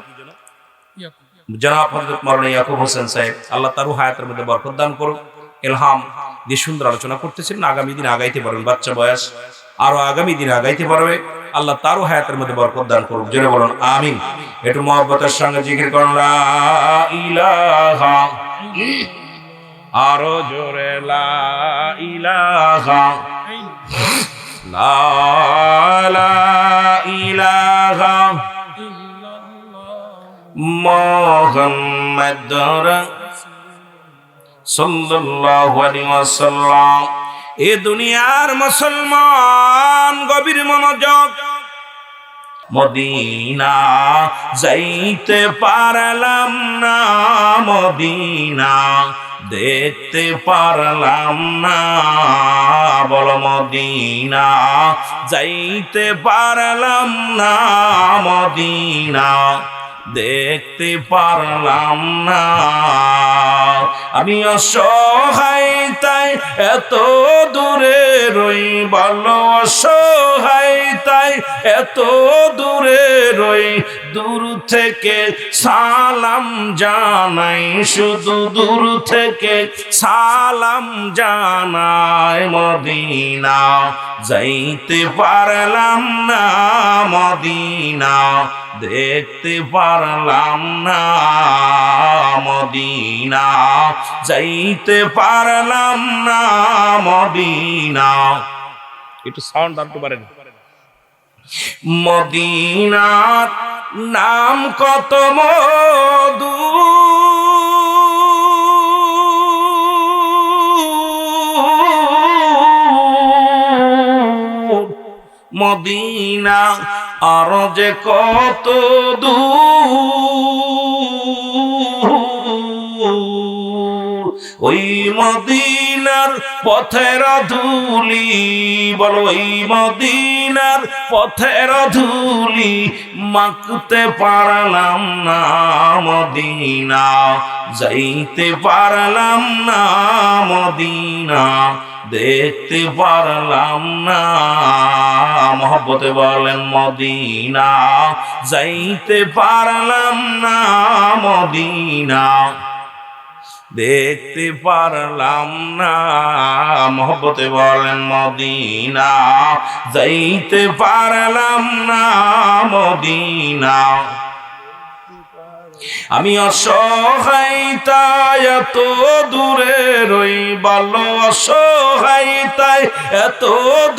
জনাব হযরত মাওলানা ইয়াকুব হোসেন সাহেব, আল্লাহ তার হায়াতের মধ্যে বরকত দান করুক। ইলহাম দিয়ে সুন্দর আলোচনা করতেছিলেন, আগামী দিন আগাইতে পারবেন, বাচ্চা বয়স আরো আগামী দিন আগাইতে পারবে, আল্লাহ তারও হায়াতের মধ্যে বরকত দান করুক। জোরে বলুন আমিন। একটু মহব্বতের সঙ্গে জিকির করুন লা ইলাহা, আরো জোরে লা ইলাহা, লা ইলাহা মুহাম্মাদুর সাল্লাল্লাহু আলাইহি ওয়াসাল্লাম। এ দুনিয়ার মুসলমান গভীর মনোযোগ, মদিনা যাইতে পারলাম না, মদিনা দেখতে পারলাম না, বল মদিনা যাইতে পারলাম না, মদিনা দেখতে পারলাম না। আমি অসহায় তাই এত দূরে রই, বলো অসহায় তাই এত দূরে রই, দূর থেকে সালাম জানাই, শুধু দূর থেকে সালাম জানাই, মদিনা যাইতে পারলাম না, মদিনা দেখতে পারলাম না, মদিনা যাইতে পারলাম না, মদিনা। একটু সাউন্ড আনতে পারেন। মদিনার নাম কত মধু, মদিনা আর যে কত দূর, ওই মদিনার পথের ধুলি, বলো ওই মদিনার পথের ধুলি মাখতে পারলাম না, মদিনা যাইতে পারলাম না, মদিনা দেখতে পারলাম না। মহব্বতে বলেন মদিনা যাইতে পারলাম না, মদিনা দেখতে পারলাম না। মহব্বতে বলেন মদিনা যাইতে পারলাম না, মদিনা। আমি অসহায় তাই এত দূরে রই, বলো অসহায় তাই এত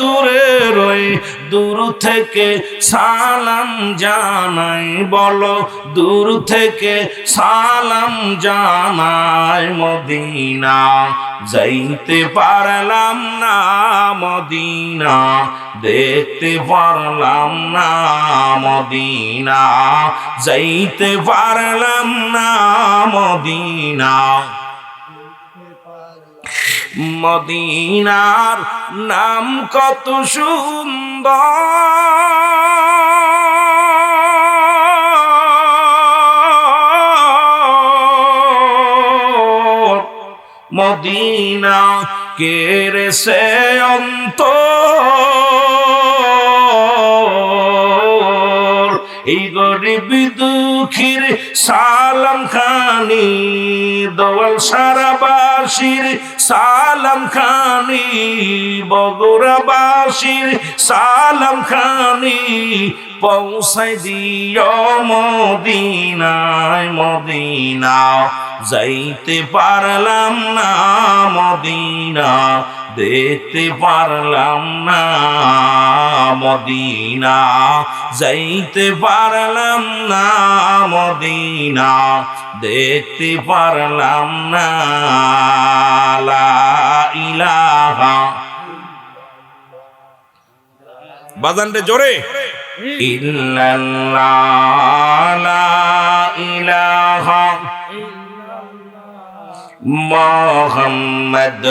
দূরে রই, দূর থেকে সালাম জানাই, বলো দূর থেকে সালাম জানাই, মদিনা যাইতে পারলাম না, মদিনা দেখতে পারলাম না, মদিনা যাইতে পারলাম না, মদিনা। মদিনার নাম কত সুন্দর, মদিনা কেড়ে সে অন্তর, এই গরিব দুঃখীর সালাম খানি, দোয়াল সারাবাসীর সালাম খানি, বগুড়াবাসীর সালাম খানি পৌঁছাই দিও মদিনায়, মদিনা যাইতে পারলাম না, মদিনা দেখতে পারলাম না, মদিনা যাইতে পারলাম না, মদিনা দেখতে পারলাম না। লা ইলাহা, বাজানটা জোরে, ইল্লাল্লাহ, লা ইলাহা মোহাম্মদ